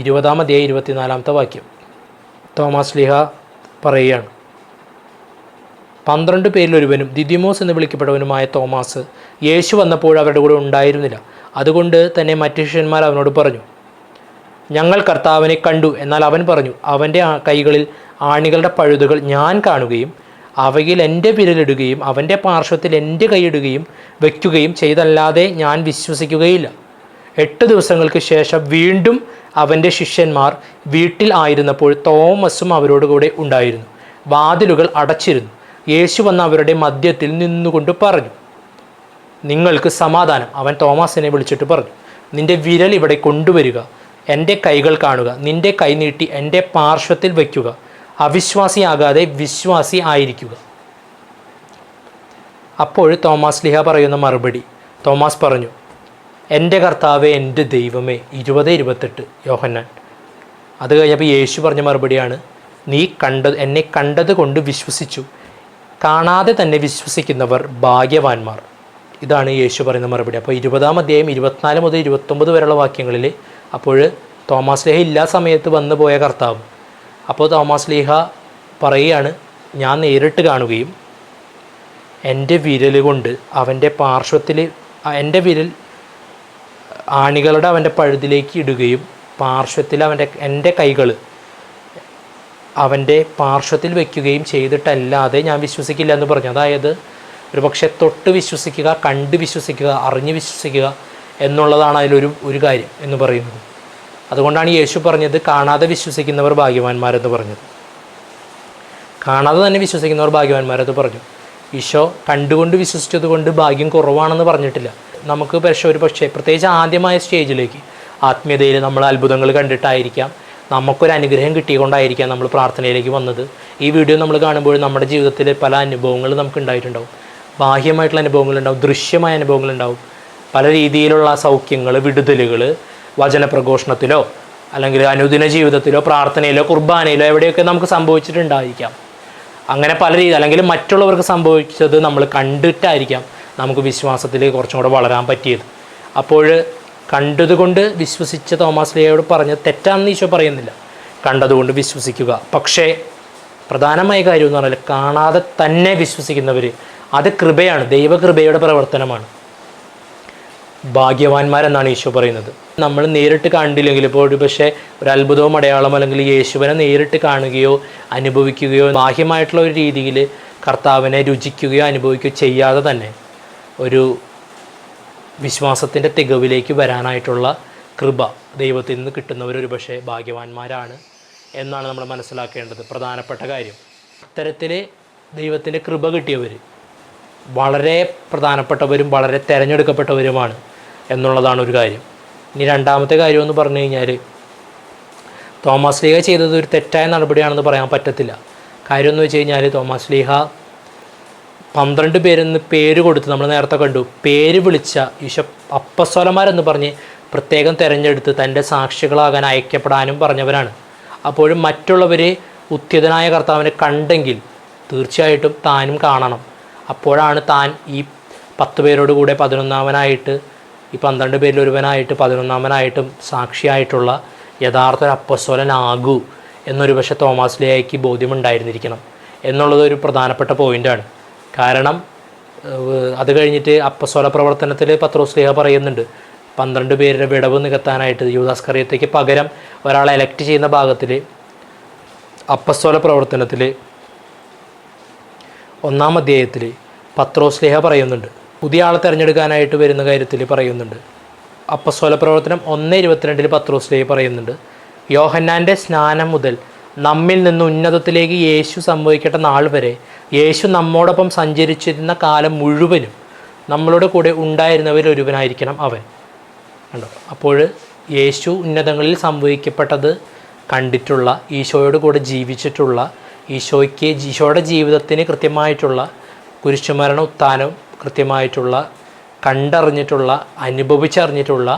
20-ാം അധ്യായം 24-ാമത്തെ വാക്യം, തോമാസ് ലീഹ പറയുകയാണ്, 12 പേരിൽ ഒരുവനും ദിദിമോസ് എന്ന് വിളിക്കപ്പെട്ടവനുമായ തോമാസ് യേശു വന്നപ്പോൾ അവരുടെ കൂടെ ഉണ്ടായിരുന്നില്ല. അതുകൊണ്ട് തന്നെ മറ്റ് ശിഷ്യന്മാർ അവനോട് പറഞ്ഞു, ഞങ്ങൾ കർത്താവിനെ കണ്ടു. എന്നാൽ അവൻ പറഞ്ഞു, അവൻ്റെ കൈകളിൽ ആണികളുടെ പഴുതുകൾ ഞാൻ കാണുകയും അവയിൽ എൻ്റെ വിരലിടുകയും അവൻ്റെ പാർശ്വത്തിൽ എൻ്റെ കൈയിടുകയും വയ്ക്കുകയും ചെയ്തല്ലാതെ ഞാൻ വിശ്വസിക്കുകയില്ല. 8 ദിവസങ്ങൾക്ക് ശേഷം വീണ്ടും അവൻ്റെ ശിഷ്യന്മാർ വീട്ടിൽ ആയിരുന്നപ്പോൾ തോമസും അവരോട് കൂടെ ഉണ്ടായിരുന്നു. വാതിലുകൾ അടച്ചിരുന്നു. യേശു വന്ന അവരുടെ മധ്യത്തിൽ നിന്നുകൊണ്ട് പറഞ്ഞു, നിങ്ങൾക്ക് സമാധാനം. അവൻ തോമാസിനെ വിളിച്ചിട്ട് പറഞ്ഞു, നിൻ്റെ വിരൽ ഇവിടെ കൊണ്ടുവരിക, എൻ്റെ കൈകൾ കാണുക, നിൻ്റെ കൈ നീട്ടി എൻ്റെ പാർശ്വത്തിൽ വയ്ക്കുക. അവിശ്വാസിയാകാതെ വിശ്വാസി ആയിരിക്കുക. അപ്പോൾ തോമാസ് ലീഹ പറയുന്ന മറുപടി, തോമാസ് പറഞ്ഞു, എൻ്റെ കർത്താവേ, എൻ്റെ ദൈവമേ. 20:28 യോഹന്നാൻ. അത് കഴിഞ്ഞപ്പോൾ യേശു പറഞ്ഞ മറുപടിയാണ്, നീ എന്നെ കണ്ടത് കൊണ്ട് വിശ്വസിച്ചു, കാണാതെ തന്നെ വിശ്വസിക്കുന്നവർ ഭാഗ്യവാന്മാർ. ഇതാണ് യേശു പറയുന്ന മറുപടി. അപ്പോൾ 20-ാം അധ്യായം 24 മുതൽ 29 വരെയുള്ള വാക്യങ്ങളിൽ അപ്പോൾ തോമാസ് ലീഹ ഇല്ലാ സമയത്ത് വന്നു പോയ കർത്താവ്. അപ്പോൾ തോമാസ് ലീഹ പറയുകയാണ്, ഞാൻ നേരിട്ട് കാണുകയും എൻ്റെ വിരൽ കൊണ്ട് അവൻ്റെ പാർശ്വത്തിൽ എൻ്റെ വിരൽ ആണികളുടെ അവൻ്റെ പഴുതിലേക്ക് ഇടുകയും പാർശ്വത്തിൽ എൻ്റെ കൈകൾ അവൻ്റെ പാർശ്വത്തിൽ വയ്ക്കുകയും ചെയ്തിട്ടല്ലാതെ ഞാൻ വിശ്വസിക്കില്ല എന്ന് പറഞ്ഞു. അതായത് ഒരു പക്ഷേ തൊട്ട് വിശ്വസിക്കുക, കണ്ട് വിശ്വസിക്കുക, അറിഞ്ഞ് വിശ്വസിക്കുക എന്നുള്ളതാണ് ഒരു കാര്യം എന്ന് പറയുന്നത്. അതുകൊണ്ടാണ് യേശു പറഞ്ഞത്, കാണാതെ വിശ്വസിക്കുന്നവർ ഭാഗ്യവാന്മാരെന്ന് പറഞ്ഞത്. കാണാതെ തന്നെ വിശ്വസിക്കുന്നവർ ഭാഗ്യവാന്മാരെന്ന് പറഞ്ഞു. ഈശോ കണ്ടുകൊണ്ട് വിശ്വസിച്ചത് കൊണ്ട് ഭാഗ്യം കുറവാണെന്ന് പറഞ്ഞിട്ടില്ല. നമുക്ക് ഒരു പക്ഷേ പ്രത്യേകിച്ച് ആദ്യമായ സ്റ്റേജിലേക്ക് ആത്മീയതയിൽ നമ്മൾ അത്ഭുതങ്ങൾ കണ്ടിട്ടായിരിക്കാം, നമുക്കൊരു അനുഗ്രഹം കിട്ടിക്കൊണ്ടായിരിക്കാം നമ്മൾ പ്രാർത്ഥനയിലേക്ക് വന്നത്. ഈ വീഡിയോ നമ്മൾ കാണുമ്പോൾ നമ്മുടെ ജീവിതത്തിൽ പല അനുഭവങ്ങൾ നമുക്ക് ഉണ്ടായിട്ടുണ്ടാവും. ബാഹ്യമായിട്ടുള്ള അനുഭവങ്ങളുണ്ടാവും, ദൃശ്യമായ അനുഭവങ്ങളുണ്ടാവും, പല രീതിയിലുള്ള സൗഖ്യങ്ങൾ, വിടുതലുകൾ, വചനപ്രഘോഷണത്തിലോ അല്ലെങ്കിൽ അനുദിന ജീവിതത്തിലോ പ്രാർത്ഥനയിലോ കുർബാനയിലോ എവിടെയൊക്കെ നമുക്ക് സംഭവിച്ചിട്ടുണ്ടായിരിക്കാം. അങ്ങനെ പല രീതി, അല്ലെങ്കിൽ മറ്റുള്ളവർക്ക് സംഭവിച്ചത് നമ്മൾ കണ്ടിട്ടായിരിക്കാം നമുക്ക് വിശ്വാസത്തിൽ കുറച്ചും കൂടെ വളരാൻ പറ്റിയത്. അപ്പോൾ കണ്ടതുകൊണ്ട് വിശ്വസിച്ച തോമാസ് ലീഹയോട് പറഞ്ഞത് തെറ്റാണെന്ന് ഈശോ പറയുന്നില്ല. കണ്ടതുകൊണ്ട് വിശ്വസിക്കുക. പക്ഷേ പ്രധാനമായ കാര്യം എന്ന് പറഞ്ഞാൽ കാണാതെ തന്നെ വിശ്വസിക്കുന്നവർ, അത് കൃപയാണ്, ദൈവകൃപയുടെ പ്രവർത്തനമാണ്. ഭാഗ്യവാന്മാരെന്നാണ് ഈശോ പറയുന്നത്. നമ്മൾ നേരിട്ട് കണ്ടില്ലെങ്കിൽ, ഇപ്പോൾ ഒരു പക്ഷേ ഒരു അത്ഭുതവും അടയാളം അല്ലെങ്കിൽ യേശുവിനെ നേരിട്ട് കാണുകയോ അനുഭവിക്കുകയോ ബാഹ്യമായിട്ടുള്ള ഒരു രീതിയിൽ കർത്താവിനെ രുചിക്കുകയോ അനുഭവിക്കുകയോ ചെയ്യാതെ തന്നെ ഒരു വിശ്വാസത്തിൻ്റെ തികവിലേക്ക് വരാനായിട്ടുള്ള കൃപ ദൈവത്തിൽ നിന്ന് കിട്ടുന്നവരൊരു പക്ഷേ ഭാഗ്യവാന്മാരാണ് എന്നാണ് നമ്മൾ മനസ്സിലാക്കേണ്ടത്. പ്രധാനപ്പെട്ട കാര്യം, അത്തരത്തിൽ ദൈവത്തിൻ്റെ കൃപ കിട്ടിയവർ വളരെ പ്രധാനപ്പെട്ടവരും വളരെ തിരഞ്ഞെടുക്കപ്പെട്ടവരുമാണ് എന്നുള്ളതാണ് ഒരു കാര്യം. ഇനി രണ്ടാമത്തെ കാര്യം എന്ന് പറഞ്ഞു കഴിഞ്ഞാൽ, തോമാസ് ലീഹ ചെയ്തത് ഒരു തെറ്റായ നടപടിയാണെന്ന് പറയാൻ പറ്റത്തില്ല. കാര്യം എന്ന് വെച്ച് കഴിഞ്ഞാൽ, തോമാസ് ലീഹ 12 പേരെന്ന് പേര് കൊടുത്ത്, നമ്മൾ നേരത്തെ കണ്ടു, പേര് വിളിച്ച ഈശോ അപ്പസ്വലന്മാരെന്ന് പറഞ്ഞ് പ്രത്യേകം തിരഞ്ഞെടുത്ത് തൻ്റെ സാക്ഷികളാകാൻ അയക്കപ്പെടാനും പറഞ്ഞവരാണ്. അപ്പോഴും മറ്റുള്ളവർ ഉത്തിതനായ കർത്താവിനെ കണ്ടെങ്കിൽ തീർച്ചയായിട്ടും താനും കാണണം. അപ്പോഴാണ് താൻ ഈ 10 പേരോട് കൂടെ 11ാമനായിട്ട്, ഈ 12 പേരിൽ ഒരുവനായിട്ട് 11ാമനായിട്ടും സാക്ഷിയായിട്ടുള്ള യഥാർത്ഥ ഒരു അപ്പസ്വലനാകൂ എന്നൊരു പക്ഷേ തോമാസ് ലീഹയ്ക്ക് ബോധ്യമുണ്ടായിരുന്നിരിക്കണം എന്നുള്ളത് ഒരു പ്രധാനപ്പെട്ട പോയിൻ്റാണ്. കാരണം അത് കഴിഞ്ഞിട്ട് അപ്പസ്വല പ്രവർത്തനത്തിൽ പത്രോസ് ലീഹ പറയുന്നുണ്ട്, 12 പേരുടെ വിടവ് നികത്താനായിട്ട് യൂദാസ്കറിയത്തേക്ക് പകരം ഒരാളെ എലക്ട് ചെയ്യുന്ന ഭാഗത്തിൽ അപ്പസ്വല പ്രവർത്തനത്തിൽ 1-ാം അധ്യായത്തിൽ പത്രോസ് ലീഹ പറയുന്നുണ്ട്, പുതിയ ആളെ തിരഞ്ഞെടുക്കാനായിട്ട് വരുന്ന കാര്യത്തിൽ പറയുന്നുണ്ട്. അപ്പസ്വല പ്രവർത്തനം 1:22 പത്രോസ് ലീഹ പറയുന്നുണ്ട്, യോഹന്നാൻ്റെ സ്നാനം മുതൽ നമ്മിൽ നിന്ന് ഉന്നതത്തിലേക്ക് യേശു സംഭവിക്കേണ്ട നാൾ വരെ യേശു നമ്മോടൊപ്പം സഞ്ചരിച്ചിരുന്ന കാലം മുഴുവനും നമ്മളുടെ കൂടെ ഉണ്ടായിരുന്നവരിൽ ഒരുവനായിരിക്കണം അവൻ. കണ്ടോ? അപ്പോൾ യേശു ഉന്നതങ്ങളിൽ സംഭവിക്കപ്പെട്ടത് കണ്ടിട്ടുള്ള, ഈശോയോട് കൂടെ ജീവിച്ചിട്ടുള്ള, ഈശോയുടെ ജീവിതത്തിന് കൃത്യമായിട്ടുള്ള കുരിശുമരണ ഉത്ഥാനം കൃത്യമായിട്ടുള്ള കണ്ടറിഞ്ഞിട്ടുള്ള അനുഭവിച്ചറിഞ്ഞിട്ടുള്ള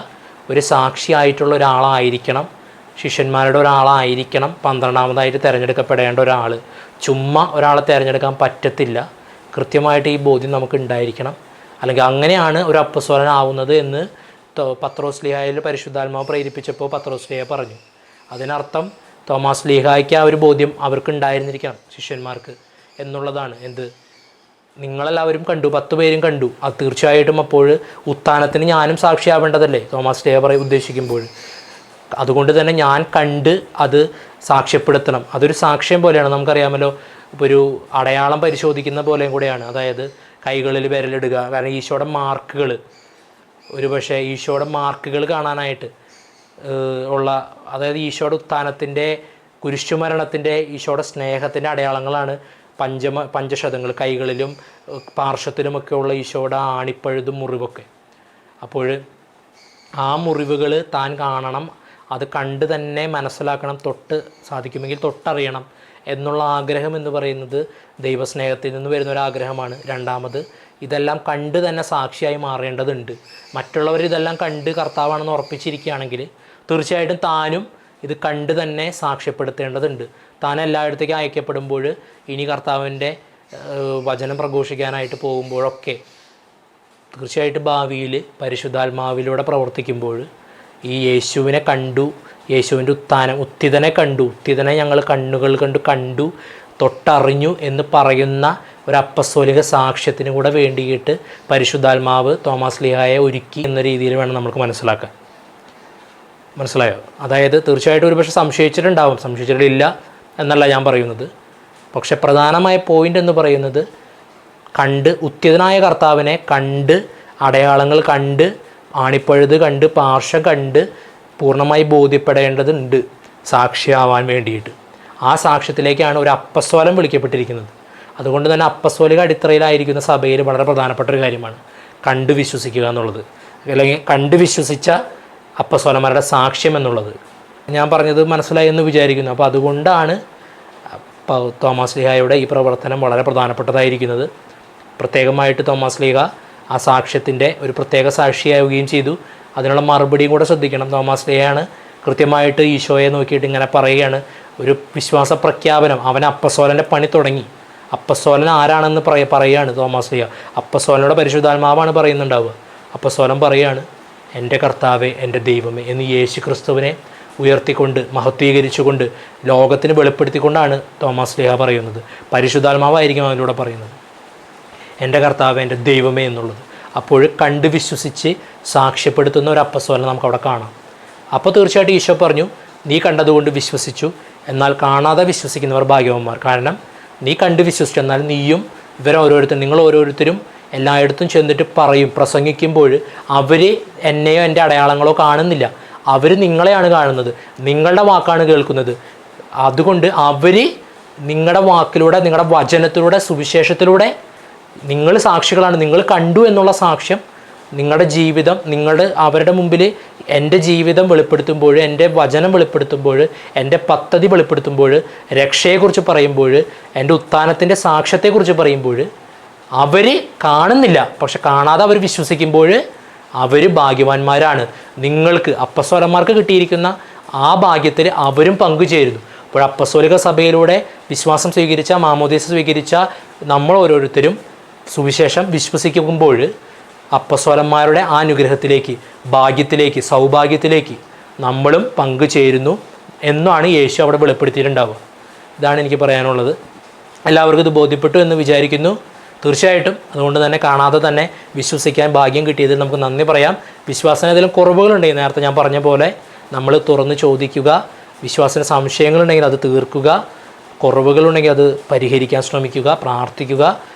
ഒരു സാക്ഷിയായിട്ടുള്ള ഒരാളായിരിക്കണം, ശിഷ്യന്മാരുടെ ഒരാളായിരിക്കണം 12ാമതായിട്ട് തിരഞ്ഞെടുക്കപ്പെടേണ്ട ഒരാൾ. ചുമ്മാ ഒരാളെ തിരഞ്ഞെടുക്കാൻ പറ്റത്തില്ല. കൃത്യമായിട്ട് ഈ ബോധ്യം നമുക്ക് ഉണ്ടായിരിക്കണം. അല്ലെങ്കിൽ അങ്ങനെയാണ് ഒരു അപ്പസ്വലനാവുന്നത് എന്ന് പത്രോസ് ലീഹായിൽ പരിശുദ്ധാത്മാവ് പ്രേരിപ്പിച്ചപ്പോൾ പത്രോസ് ലീഹ പറഞ്ഞു. അതിനർത്ഥം തോമാസ് ലീഹായ്ക്ക് ആ ഒരു ബോധ്യം അവർക്ക് ഉണ്ടായിരുന്നിരിക്കണം, ശിഷ്യന്മാർക്ക് എന്നുള്ളതാണ്. എന്ത്? നിങ്ങളെല്ലാവരും കണ്ടു, 10 പേരും കണ്ടു, അത് തീർച്ചയായിട്ടും അപ്പോൾ ഉത്ഥാനത്തിന് ഞാനും സാക്ഷിയാവേണ്ടതല്ലേ തോമാസ് ലീഹ ഉദ്ദേശിക്കുമ്പോൾ. അതുകൊണ്ട് തന്നെ ഞാൻ കണ്ട് അത് സാക്ഷ്യപ്പെടുത്തണം. അതൊരു സാക്ഷ്യം പോലെയാണ്. നമുക്കറിയാമല്ലോ, ഇപ്പോൾ ഒരു അടയാളം പരിശോധിക്കുന്ന പോലെയും കൂടെയാണ്. അതായത് കൈകളിൽ വിരലിടുക. കാരണം ഈശോയുടെ മാർക്കുകൾ, ഒരു പക്ഷേ ഈശോയുടെ മാർക്കുകൾ കാണാനായിട്ട് ഉള്ള, അതായത് ഈശോയുടെ ഉത്ഥാനത്തിൻ്റെ, കുരിശുമരണത്തിൻ്റെ, ഈശോയുടെ സ്നേഹത്തിൻ്റെ അടയാളങ്ങളാണ് പഞ്ചശതങ്ങൾ, കൈകളിലും പാർശ്വത്തിലുമൊക്കെ ഉള്ള ഈശോയുടെ ആണിപ്പഴുതും മുറിവൊക്കെ. അപ്പോൾ ആ മുറിവുകൾ താൻ കാണണം, അത് കണ്ട് തന്നെ മനസ്സിലാക്കണം, സാധിക്കുമെങ്കിൽ തൊട്ടറിയണം എന്നുള്ള ആഗ്രഹം എന്ന് പറയുന്നത് ദൈവസ്നേഹത്തിൽ നിന്ന് വരുന്ന ഒരു ആഗ്രഹമാണ്. രണ്ടാമത്, ഇതെല്ലാം കണ്ട് തന്നെ സാക്ഷിയായി മാറേണ്ടതുണ്ട്. മറ്റുള്ളവർ ഇതെല്ലാം കണ്ട് കർത്താവാണെന്ന് ഉറപ്പിച്ചിരിക്കുകയാണെങ്കിൽ തീർച്ചയായിട്ടും താനും ഇത് കണ്ട് തന്നെ സാക്ഷ്യപ്പെടുത്തേണ്ടതുണ്ട്. താൻ എല്ലായിടത്തേക്കും അയക്കപ്പെടുമ്പോൾ, ഇനി കർത്താവിൻ്റെ വചനം പ്രഘോഷിക്കാനായിട്ട് പോകുമ്പോഴൊക്കെ തീർച്ചയായിട്ടും ഭാവിയിൽ പരിശുദ്ധാത്മാവിലൂടെ പ്രവർത്തിക്കുമ്പോൾ ഈ യേശുവിനെ കണ്ടു, യേശുവിൻ്റെ ഉത്തിതനെ കണ്ടു, ഉത്തിതനെ ഞങ്ങൾ കണ്ണുകൾ കണ്ടു തൊട്ടറിഞ്ഞു എന്ന് പറയുന്ന ഒരു അപ്പസ്തോലിക സാക്ഷ്യത്തിന് കൂടെ വേണ്ടിയിട്ട് പരിശുദ്ധാത്മാവ് തോമാസ് ലീഹായെ ഒരുക്കി എന്ന രീതിയിൽ വേണം നമുക്ക് മനസ്സിലാക്കാൻ. മനസ്സിലായോ? അതായത് തീർച്ചയായിട്ടും ഒരു പക്ഷേ സംശയിച്ചിട്ടില്ല എന്നല്ല ഞാൻ പറയുന്നത്. പക്ഷെ പ്രധാനമായ പോയിൻ്റ് എന്ന് പറയുന്നത്, കണ്ട് ഉത്തിതനായ കർത്താവിനെ കണ്ട്, അടയാളങ്ങൾ കണ്ട്, ആണിപ്പഴുത് കണ്ട്, പാർശ്വം കണ്ട് പൂർണ്ണമായി ബോധ്യപ്പെടേണ്ടതുണ്ട് സാക്ഷിയാവാൻ വേണ്ടിയിട്ട്. ആ സാക്ഷ്യത്തിലേക്കാണ് ഒരു അപ്പസ്തോലൻ വിളിക്കപ്പെട്ടിരിക്കുന്നത്. അതുകൊണ്ട് തന്നെ അപ്പസ്തോലിക അടിത്തറയിലായിരിക്കുന്ന സഭയിൽ വളരെ പ്രധാനപ്പെട്ട ഒരു കാര്യമാണ് കണ്ടു വിശ്വസിക്കുക എന്നുള്ളത്, അല്ലെങ്കിൽ കണ്ടു വിശ്വസിച്ച അപ്പസ്തോലന്മാരുടെ സാക്ഷ്യം എന്നുള്ളത്. ഞാൻ പറഞ്ഞത് മനസ്സിലായി എന്ന് വിചാരിക്കുന്നു. അപ്പോൾ അതുകൊണ്ടാണ് തോമാസ് ലീഹായുടെ ഈ പ്രവർത്തനം വളരെ പ്രധാനപ്പെട്ടതായിരിക്കുന്നത്. പ്രത്യേകമായിട്ട് തോമാസ് ലീഹ ആ സാക്ഷ്യത്തിൻ്റെ ഒരു പ്രത്യേക സാക്ഷിയാവുകയും ചെയ്തു. അതിനുള്ള മറുപടിയും കൂടെ ശ്രദ്ധിക്കണം. തോമാസ് ലീഹയാണ് കൃത്യമായിട്ട് ഈശോയെ നോക്കിയിട്ട് ഇങ്ങനെ പറയുകയാണ്, ഒരു വിശ്വാസ പ്രഖ്യാപനം, അവൻ അപ്പസ്തോലൻ്റെ പണി തുടങ്ങി. അപ്പസ്തോലൻ ആരാണെന്ന് പറയുകയാണ് തോമാസ് ലീഹ. അപ്പസ്തോലനോട് പരിശുദ്ധാത്മാവാണ് പറയുന്നുണ്ടാവുക. അപ്പസ്തോലൻ പറയുകയാണ്, എൻ്റെ കർത്താവേ, എൻ്റെ ദൈവമേ എന്ന് യേശു ക്രിസ്തുവിനെ ഉയർത്തിക്കൊണ്ട് മഹത്വീകരിച്ചുകൊണ്ട് ലോകത്തിന് വെളിപ്പെടുത്തിക്കൊണ്ടാണ് തോമാസ് ലീഹ പറയുന്നത്. പരിശുദ്ധാത്മാവായിരിക്കും അതിലൂടെ പറയുന്നത് എൻ്റെ കർത്താവേ, എൻ്റെ ദൈവമേ എന്നുള്ളത്. അപ്പോൾ കണ്ട് വിശ്വസിച്ച് സാക്ഷ്യപ്പെടുത്തുന്ന ഒരു അപ്പസ്തോലനെ നമുക്കവിടെ കാണാം. അപ്പോൾ തീർച്ചയായിട്ടും ഈശോ പറഞ്ഞു, നീ കണ്ടതുകൊണ്ട് വിശ്വസിച്ചു, എന്നാൽ കാണാതെ വിശ്വസിക്കുന്നവർ ഭാഗ്യവാന്മാർ. കാരണം നീ കണ്ട് വിശ്വസിച്ചു, എന്നാൽ നീയും ഇവരോരോരുത്തരും, നിങ്ങൾ ഓരോരുത്തരും എല്ലായിടത്തും ചെന്നിട്ട് പറയും, പ്രസംഗിക്കുമ്പോൾ അവർ എന്നെയോ എൻ്റെ അടയാളങ്ങളോ കാണുന്നില്ല, അവർ നിങ്ങളെയാണ് കാണുന്നത്, നിങ്ങളുടെ വാക്കാണ് കേൾക്കുന്നത്. അതുകൊണ്ട് അവർ നിങ്ങളുടെ വാക്കിലൂടെ, നിങ്ങളുടെ വചനത്തിലൂടെ, സുവിശേഷത്തിലൂടെ നിങ്ങൾ സാക്ഷികളാണ്. നിങ്ങൾ കണ്ടു എന്നുള്ള സാക്ഷ്യം നിങ്ങളുടെ ജീവിതം, അവരുടെ മുമ്പിൽ എൻ്റെ ജീവിതം വെളിപ്പെടുത്തുമ്പോൾ, എൻ്റെ വചനം വെളിപ്പെടുത്തുമ്പോൾ, എൻ്റെ പദ്ധതി വെളിപ്പെടുത്തുമ്പോൾ, രക്ഷയെക്കുറിച്ച് പറയുമ്പോൾ, എൻ്റെ ഉത്ഥാനത്തിൻ്റെ സാക്ഷ്യത്തെക്കുറിച്ച് പറയുമ്പോൾ അവർ കാണുന്നില്ല, പക്ഷെ കാണാതെ അവർ വിശ്വസിക്കുമ്പോൾ അവർ ഭാഗ്യവാന്മാരാണ്. നിങ്ങൾക്ക് അപ്പസ്തോലന്മാർക്ക് കിട്ടിയിരിക്കുന്ന ആ ഭാഗ്യത്തിൽ അവരും പങ്കുചേരുന്നു. അപ്പോൾ അപ്പസ്തോലിക സഭയിലൂടെ വിശ്വാസം സ്വീകരിച്ച, മാമോദീസ സ്വീകരിച്ച നമ്മൾ ഓരോരുത്തരും സുവിശേഷം വിശ്വസിക്കുമ്പോൾ അപ്പസ്തോലന്മാരുടെ ആ അനുഗ്രഹത്തിലേക്ക്, ഭാഗ്യത്തിലേക്ക്, സൗഭാഗ്യത്തിലേക്ക് നമ്മളും പങ്കുചേരുന്നു എന്നാണ് യേശു അവിടെ വെളിപ്പെടുത്തിയിട്ടുണ്ടാവുക. ഇതാണ് എനിക്ക് പറയാനുള്ളത്. എല്ലാവർക്കും ഇത് ബോധ്യപ്പെട്ടു എന്ന് വിചാരിക്കുന്നു. തീർച്ചയായിട്ടും അതുകൊണ്ട് തന്നെ കാണാതെ തന്നെ വിശ്വസിക്കാൻ ഭാഗ്യം കിട്ടിയതിൽ നമുക്ക് നന്ദി പറയാം. വിശ്വാസത്തിലും കുറവുകളുണ്ടെങ്കിൽ നേരത്തെ ഞാൻ പറഞ്ഞ പോലെ നമ്മൾ തുറന്ന് ചോദിക്കുക, വിശ്വാസത്തിന് സംശയങ്ങളുണ്ടെങ്കിൽ അത് തീർക്കുക, കുറവുകളുണ്ടെങ്കിൽ അത് പരിഹരിക്കാൻ ശ്രമിക്കുക, പ്രാർത്ഥിക്കുക,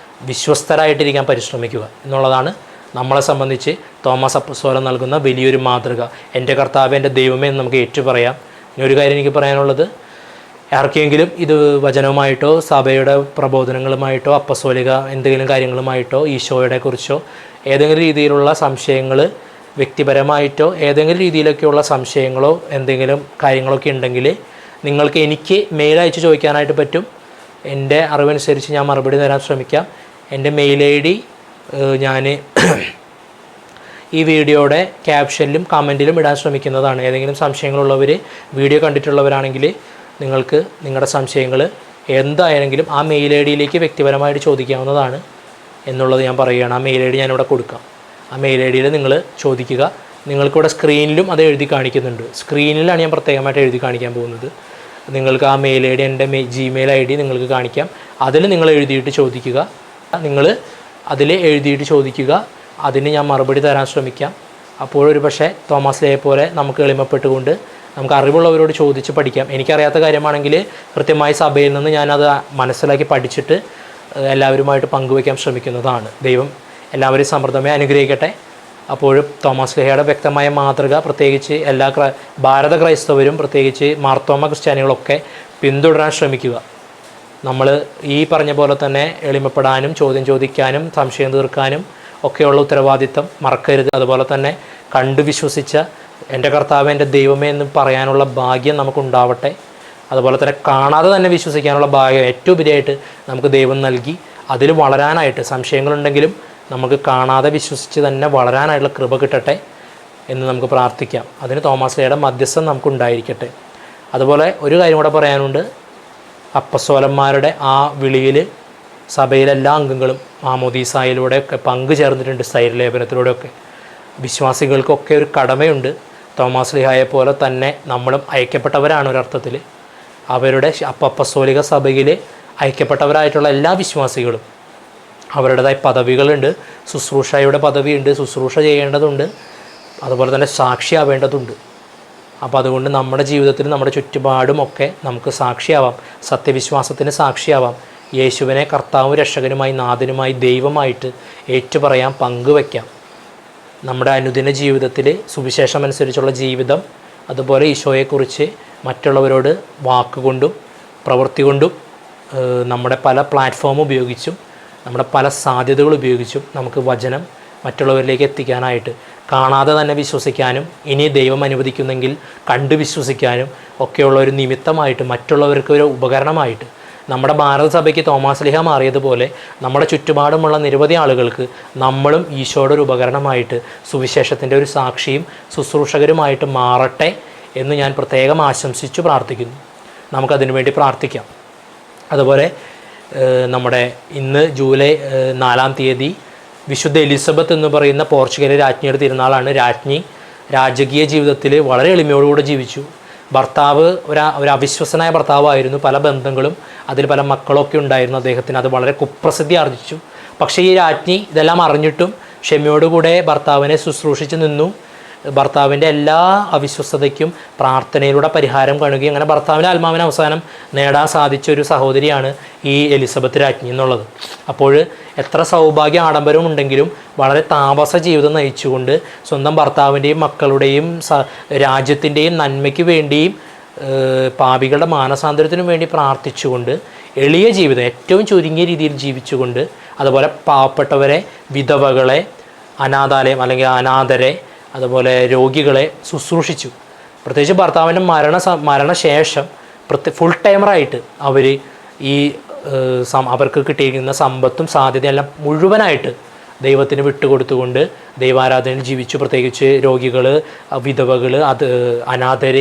വിശ്വസ്തരായിട്ടിരിക്കാൻ പരിശ്രമിക്കുക എന്നുള്ളതാണ് നമ്മളെ സംബന്ധിച്ച് തോമസ് അപ്പസ്തോലൻ നൽകുന്ന വലിയൊരു മാതൃക. എൻ്റെ കർത്താവ്, എൻ്റെ ദൈവമേ എന്ന് നമുക്ക് ഏറ്റുപറയാം. ഇനി ഒരു കാര്യം എനിക്ക് പറയാനുള്ളത്, ആർക്കെങ്കിലും ഇത് വചനവുമായിട്ടോ സഭയുടെ പ്രബോധനങ്ങളുമായിട്ടോ അപ്പസ്തോലിക എന്തെങ്കിലും കാര്യങ്ങളുമായിട്ടോ ഈശോയെ കുറിച്ചോ ഏതെങ്കിലും രീതിയിലുള്ള സംശയങ്ങൾ, വ്യക്തിപരമായിട്ടോ ഏതെങ്കിലും രീതിയിലൊക്കെയുള്ള സംശയങ്ങളോ എന്തെങ്കിലും കാര്യങ്ങളൊക്കെ ഉണ്ടെങ്കിൽ നിങ്ങൾക്ക് എനിക്ക് മെയിൽ അയച്ച് ചോദിക്കാനായിട്ട് പറ്റും. എൻ്റെ അറിവനുസരിച്ച് ഞാൻ മറുപടി തരാൻ ശ്രമിക്കാം. എൻ്റെ മെയിൽ ഐ ഡി ഞാൻ ഈ വീഡിയോയുടെ ക്യാപ്ഷനിലും കമൻറ്റിലും ഇടാൻ ശ്രമിക്കുന്നതാണ്. ഏതെങ്കിലും സംശയങ്ങളുള്ളവർ, വീഡിയോ കണ്ടിട്ടുള്ളവരാണെങ്കിൽ നിങ്ങൾക്ക് നിങ്ങളുടെ സംശയങ്ങൾ എന്തായാലെങ്കിലും ആ മെയിൽ ഐ ഡിയിലേക്ക് വ്യക്തിപരമായിട്ട് ചോദിക്കാവുന്നതാണ് എന്നുള്ളത് ഞാൻ പറയുകയാണ്. ആ മെയിൽ ഐ ഡി ഞാനിവിടെ കൊടുക്കാം. ആ മെയിൽ ഐ ഡിയിൽ നിങ്ങൾ ചോദിക്കുക. നിങ്ങൾക്കിവിടെ സ്ക്രീനിലും അത് എഴുതി കാണിക്കുന്നുണ്ട്. സ്ക്രീനിലാണ് ഞാൻ പ്രത്യേകമായിട്ട് എഴുതി കാണിക്കാൻ പോകുന്നത്. നിങ്ങൾക്ക് ആ മെയിൽ ഐ ഡി, എൻ്റെ ജിമെയിൽ ഐ ഡി നിങ്ങൾക്ക് കാണിക്കാം. അതിൽ നിങ്ങൾ എഴുതിയിട്ട് ചോദിക്കുക. നിങ്ങൾ അതിൽ എഴുതിയിട്ട് ചോദിക്കുക. അതിന് ഞാൻ മറുപടി തരാൻ ശ്രമിക്കാം. അപ്പോഴൊരു പക്ഷേ തോമസ് ലീഹയെ പോലെ നമുക്ക് എളിമപ്പെട്ടുകൊണ്ട് നമുക്ക് അറിവുള്ളവരോട് ചോദിച്ച് പഠിക്കാം. എനിക്കറിയാത്ത കാര്യമാണെങ്കിൽ കൃത്യമായി സഭയിൽ നിന്ന് ഞാനത് മനസ്സിലാക്കി പഠിച്ചിട്ട് എല്ലാവരുമായിട്ട് പങ്കുവയ്ക്കാൻ ശ്രമിക്കുന്നതാണ്. ദൈവം എല്ലാവരെയും സമൃദ്ധമായി അനുഗ്രഹിക്കട്ടെ. അപ്പോഴും തോമസ് ലീഹയുടെ വ്യക്തമായ മാതൃക പ്രത്യേകിച്ച് എല്ലാ ഭാരത ക്രൈസ്തവരും, പ്രത്യേകിച്ച് മാർത്തോമ ക്രിസ്ത്യാനികളൊക്കെ പിന്തുടരാൻ ശ്രമിക്കുക. നമ്മൾ ഈ പറഞ്ഞ പോലെ തന്നെ എളിമപ്പെടാനും ചോദ്യം ചോദിക്കാനും സംശയം തീർക്കാനും ഒക്കെയുള്ള ഉത്തരവാദിത്തം മറക്കരുത്. അതുപോലെ തന്നെ കണ്ടു വിശ്വസിച്ച എൻ്റെ കർത്താവ്, എൻ്റെ ദൈവമേ എന്ന് പറയാനുള്ള ഭാഗ്യം നമുക്കുണ്ടാവട്ടെ. അതുപോലെ തന്നെ കാണാതെ തന്നെ വിശ്വസിക്കാനുള്ള ഭാഗ്യം ഏറ്റവും ഉപരിയായിട്ട് നമുക്ക് ദൈവം നൽകി. അതിൽ വളരാനായിട്ട് സംശയങ്ങളുണ്ടെങ്കിലും നമുക്ക് കാണാതെ വിശ്വസിച്ച് തന്നെ വളരാനായിട്ടുള്ള കൃപ കിട്ടട്ടെ എന്ന് നമുക്ക് പ്രാർത്ഥിക്കാം. അതിന് തോമസ് ലീഹയുടെ മധ്യസ്ഥം നമുക്കുണ്ടായിരിക്കട്ടെ. അതുപോലെ ഒരു കാര്യം കൂടെ പറയാനുണ്ട്. അപ്പസ്തോലന്മാരുടെ ആ വിളിയിൽ സഭയിലെ എല്ലാ അംഗങ്ങളും മാമോദീസായിലൂടെയൊക്കെ പങ്കു ചേർന്നിട്ടുണ്ട്. സ്ഥൈര്യലേപനത്തിലൂടെയൊക്കെ വിശ്വാസികൾക്കൊക്കെ ഒരു കടമയുണ്ട്. തോമസ് ലീഹയെ പോലെ തന്നെ നമ്മളും അയക്കപ്പെട്ടവരാണ് ഒരർത്ഥത്തിൽ. അവരുടെ അപ്പസ്തോലിക സഭയിൽ അയക്കപ്പെട്ടവരായിട്ടുള്ള എല്ലാ വിശ്വാസികളും അവരുടേതായ പദവികളുണ്ട്. ശുശ്രൂഷയുടെ പദവിയുണ്ട്, ശുശ്രൂഷ ചെയ്യേണ്ടതുണ്ട്, അതുപോലെ തന്നെ സാക്ഷിയാവേണ്ടതുണ്ട്. അപ്പോൾ അതുകൊണ്ട് നമ്മുടെ ജീവിതത്തിൽ നമ്മുടെ ചുറ്റുപാടുമൊക്കെ നമുക്ക് സാക്ഷിയാവാം, സത്യവിശ്വാസത്തിന് സാക്ഷിയാവാം, യേശുവിനെ കർത്താവും രക്ഷകനുമായി നാഥനുമായി ദൈവമായിട്ട് ഏറ്റുപറയാം, പങ്കുവയ്ക്കാം. നമ്മുടെ അനുദിന ജീവിതത്തിൽ സുവിശേഷമനുസരിച്ചുള്ള ജീവിതം, അതുപോലെ ഈശോയെക്കുറിച്ച് മറ്റുള്ളവരോട് വാക്കുകൊണ്ടും പ്രവൃത്തി കൊണ്ടും നമ്മുടെ പല പ്ലാറ്റ്ഫോം ഉപയോഗിച്ചും നമ്മുടെ പല സാധ്യതകൾ ഉപയോഗിച്ചും നമുക്ക് വചനം മറ്റുള്ളവരിലേക്ക് എത്തിക്കാനായിട്ട്, കാണാതെ തന്നെ വിശ്വസിക്കാനും ഇനി ദൈവം അനുവദിക്കുന്നെങ്കിൽ കണ്ടു വിശ്വസിക്കാനും ഒക്കെയുള്ള ഒരു നിമിത്തമായിട്ട്, മറ്റുള്ളവർക്ക് ഒരു ഉപകരണമായിട്ട് നമ്മുടെ ഭാരതസഭയ്ക്ക് തോമസ് ലീഹ മാറിയതുപോലെ നമ്മുടെ ചുറ്റുപാടുമുള്ള നിരവധി ആളുകൾക്ക് നമ്മളും ഈശോയുടെ ഒരു ഉപകരണമായിട്ട് സുവിശേഷത്തിൻ്റെ ഒരു സാക്ഷിയും ശുശ്രൂഷകരുമായിട്ട് മാറട്ടെ എന്ന് ഞാൻ പ്രത്യേകം ആശംസിച്ചു പ്രാർത്ഥിക്കുന്നു. നമുക്കതിനു വേണ്ടി പ്രാർത്ഥിക്കാം. അതുപോലെ നമ്മുടെ ഇന്ന് ജൂലൈ 4-ാം തീയതി വിശുദ്ധ എലിസബത്ത് എന്ന് പറയുന്ന പോർച്ചുഗലിലെ രാജ്ഞിയുടെ തിരുനാളാണ്. രാജ്ഞി രാജകീയ ജീവിതത്തിൽ വളരെ എളിമയോടുകൂടെ ജീവിച്ചു. ഭർത്താവ് ഒരു അവിശ്വസനായ ഭർത്താവായിരുന്നു. പല ബന്ധങ്ങളും അതിൽ പല മക്കളൊക്കെ ഉണ്ടായിരുന്നു അദ്ദേഹത്തിന്. അത് വളരെ കുപ്രസിദ്ധി ആർജിച്ചു. പക്ഷേ ഈ രാജ്ഞി ഇതെല്ലാം അറിഞ്ഞിട്ടും ക്ഷമയോടുകൂടെ ഭർത്താവിനെ ശുശ്രൂഷിച്ച് നിന്നു. ഭർത്താവിൻ്റെ എല്ലാ അവിശ്വസ്തതയ്ക്കും പ്രാർത്ഥനയിലൂടെ പരിഹാരം കാണുകയും അങ്ങനെ ഭർത്താവിൻ്റെ ആത്മാവിനെ അവസാനം നേടാൻ സാധിച്ച ഒരു സഹോദരിയാണ് ഈ എലിസബത്ത് രാജ്ഞി എന്നുള്ളത്. അപ്പോൾ എത്ര സൗഭാഗ്യ ആഡംബരവും ഉണ്ടെങ്കിലും വളരെ താമസ ജീവിതം നയിച്ചുകൊണ്ട് സ്വന്തം ഭർത്താവിൻ്റെയും മക്കളുടെയും രാജ്യത്തിൻ്റെയും നന്മയ്ക്ക് വേണ്ടിയും പാപികളുടെ മാനസാന്തരത്തിനും വേണ്ടി പ്രാർത്ഥിച്ചുകൊണ്ട് എളിയ ജീവിതം ഏറ്റവും ചുരുങ്ങിയ രീതിയിൽ ജീവിച്ചുകൊണ്ട് അതുപോലെ പാവപ്പെട്ടവരെ, വിധവകളെ, അനാഥാലയം അല്ലെങ്കിൽ അനാഥരെ, അതുപോലെ രോഗികളെ ശുശ്രൂഷിച്ചു. പ്രത്യേകിച്ച് ഭർത്താവിൻ്റെ മരണശേഷം ഫുൾ ടൈമറായിട്ട് അവർ ഈ അവർക്ക് കിട്ടിയിരിക്കുന്ന സമ്പത്തും സാധ്യതയെല്ലാം മുഴുവനായിട്ട് ദൈവത്തിന് വിട്ടുകൊടുത്തുകൊണ്ട് ദൈവാരാധനയിൽ ജീവിച്ചു. പ്രത്യേകിച്ച് രോഗികൾ, വിധവകൾ, അനാഥർ,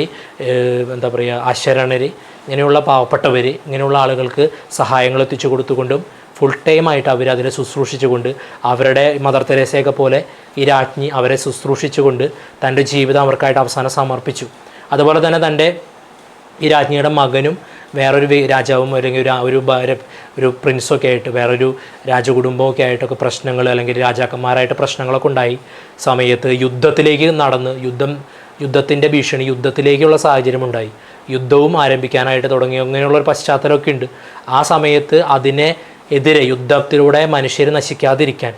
എന്താ പറയുക, അശരണർ, ഇങ്ങനെയുള്ള പാവപ്പെട്ടവർ, ഇങ്ങനെയുള്ള ആളുകൾക്ക് സഹായങ്ങൾ എത്തിച്ചു കൊടുത്തുകൊണ്ടും ഫുൾ ടൈമായിട്ട് അവർ അതിനെ ശുശ്രൂഷിച്ചുകൊണ്ട് അവരുടെ മദർ തെരേസയൊക്കെ പോലെ ഈ രാജ്ഞി അവരെ ശുശ്രൂഷിച്ചുകൊണ്ട് തൻ്റെ ജീവിതം അവർക്കായിട്ട് അവസാനം സമർപ്പിച്ചു. അതുപോലെ തന്നെ തൻ്റെ ഈ രാജ്ഞിയുടെ മകനും വേറൊരു രാജാവും അല്ലെങ്കിൽ ഒരു പ്രിൻസൊക്കെ ആയിട്ട് വേറൊരു രാജകുടുംബമൊക്കെ ആയിട്ടൊക്കെ പ്രശ്നങ്ങൾ അല്ലെങ്കിൽ രാജാക്കന്മാരായിട്ട് പ്രശ്നങ്ങളൊക്കെ ഉണ്ടായി സമയത്ത് യുദ്ധത്തിലേക്ക് നടന്ന് യുദ്ധത്തിൻ്റെ ഭീഷണി, യുദ്ധത്തിലേക്കുള്ള സാഹചര്യമുണ്ടായി. യുദ്ധവും ആരംഭിക്കാനായിട്ട് തുടങ്ങി. അങ്ങനെയുള്ളൊരു പശ്ചാത്തലമൊക്കെ ഉണ്ട്. ആ സമയത്ത് എതിരെ യുദ്ധത്തിലൂടെ മനുഷ്യർ നശിക്കാതിരിക്കാൻ,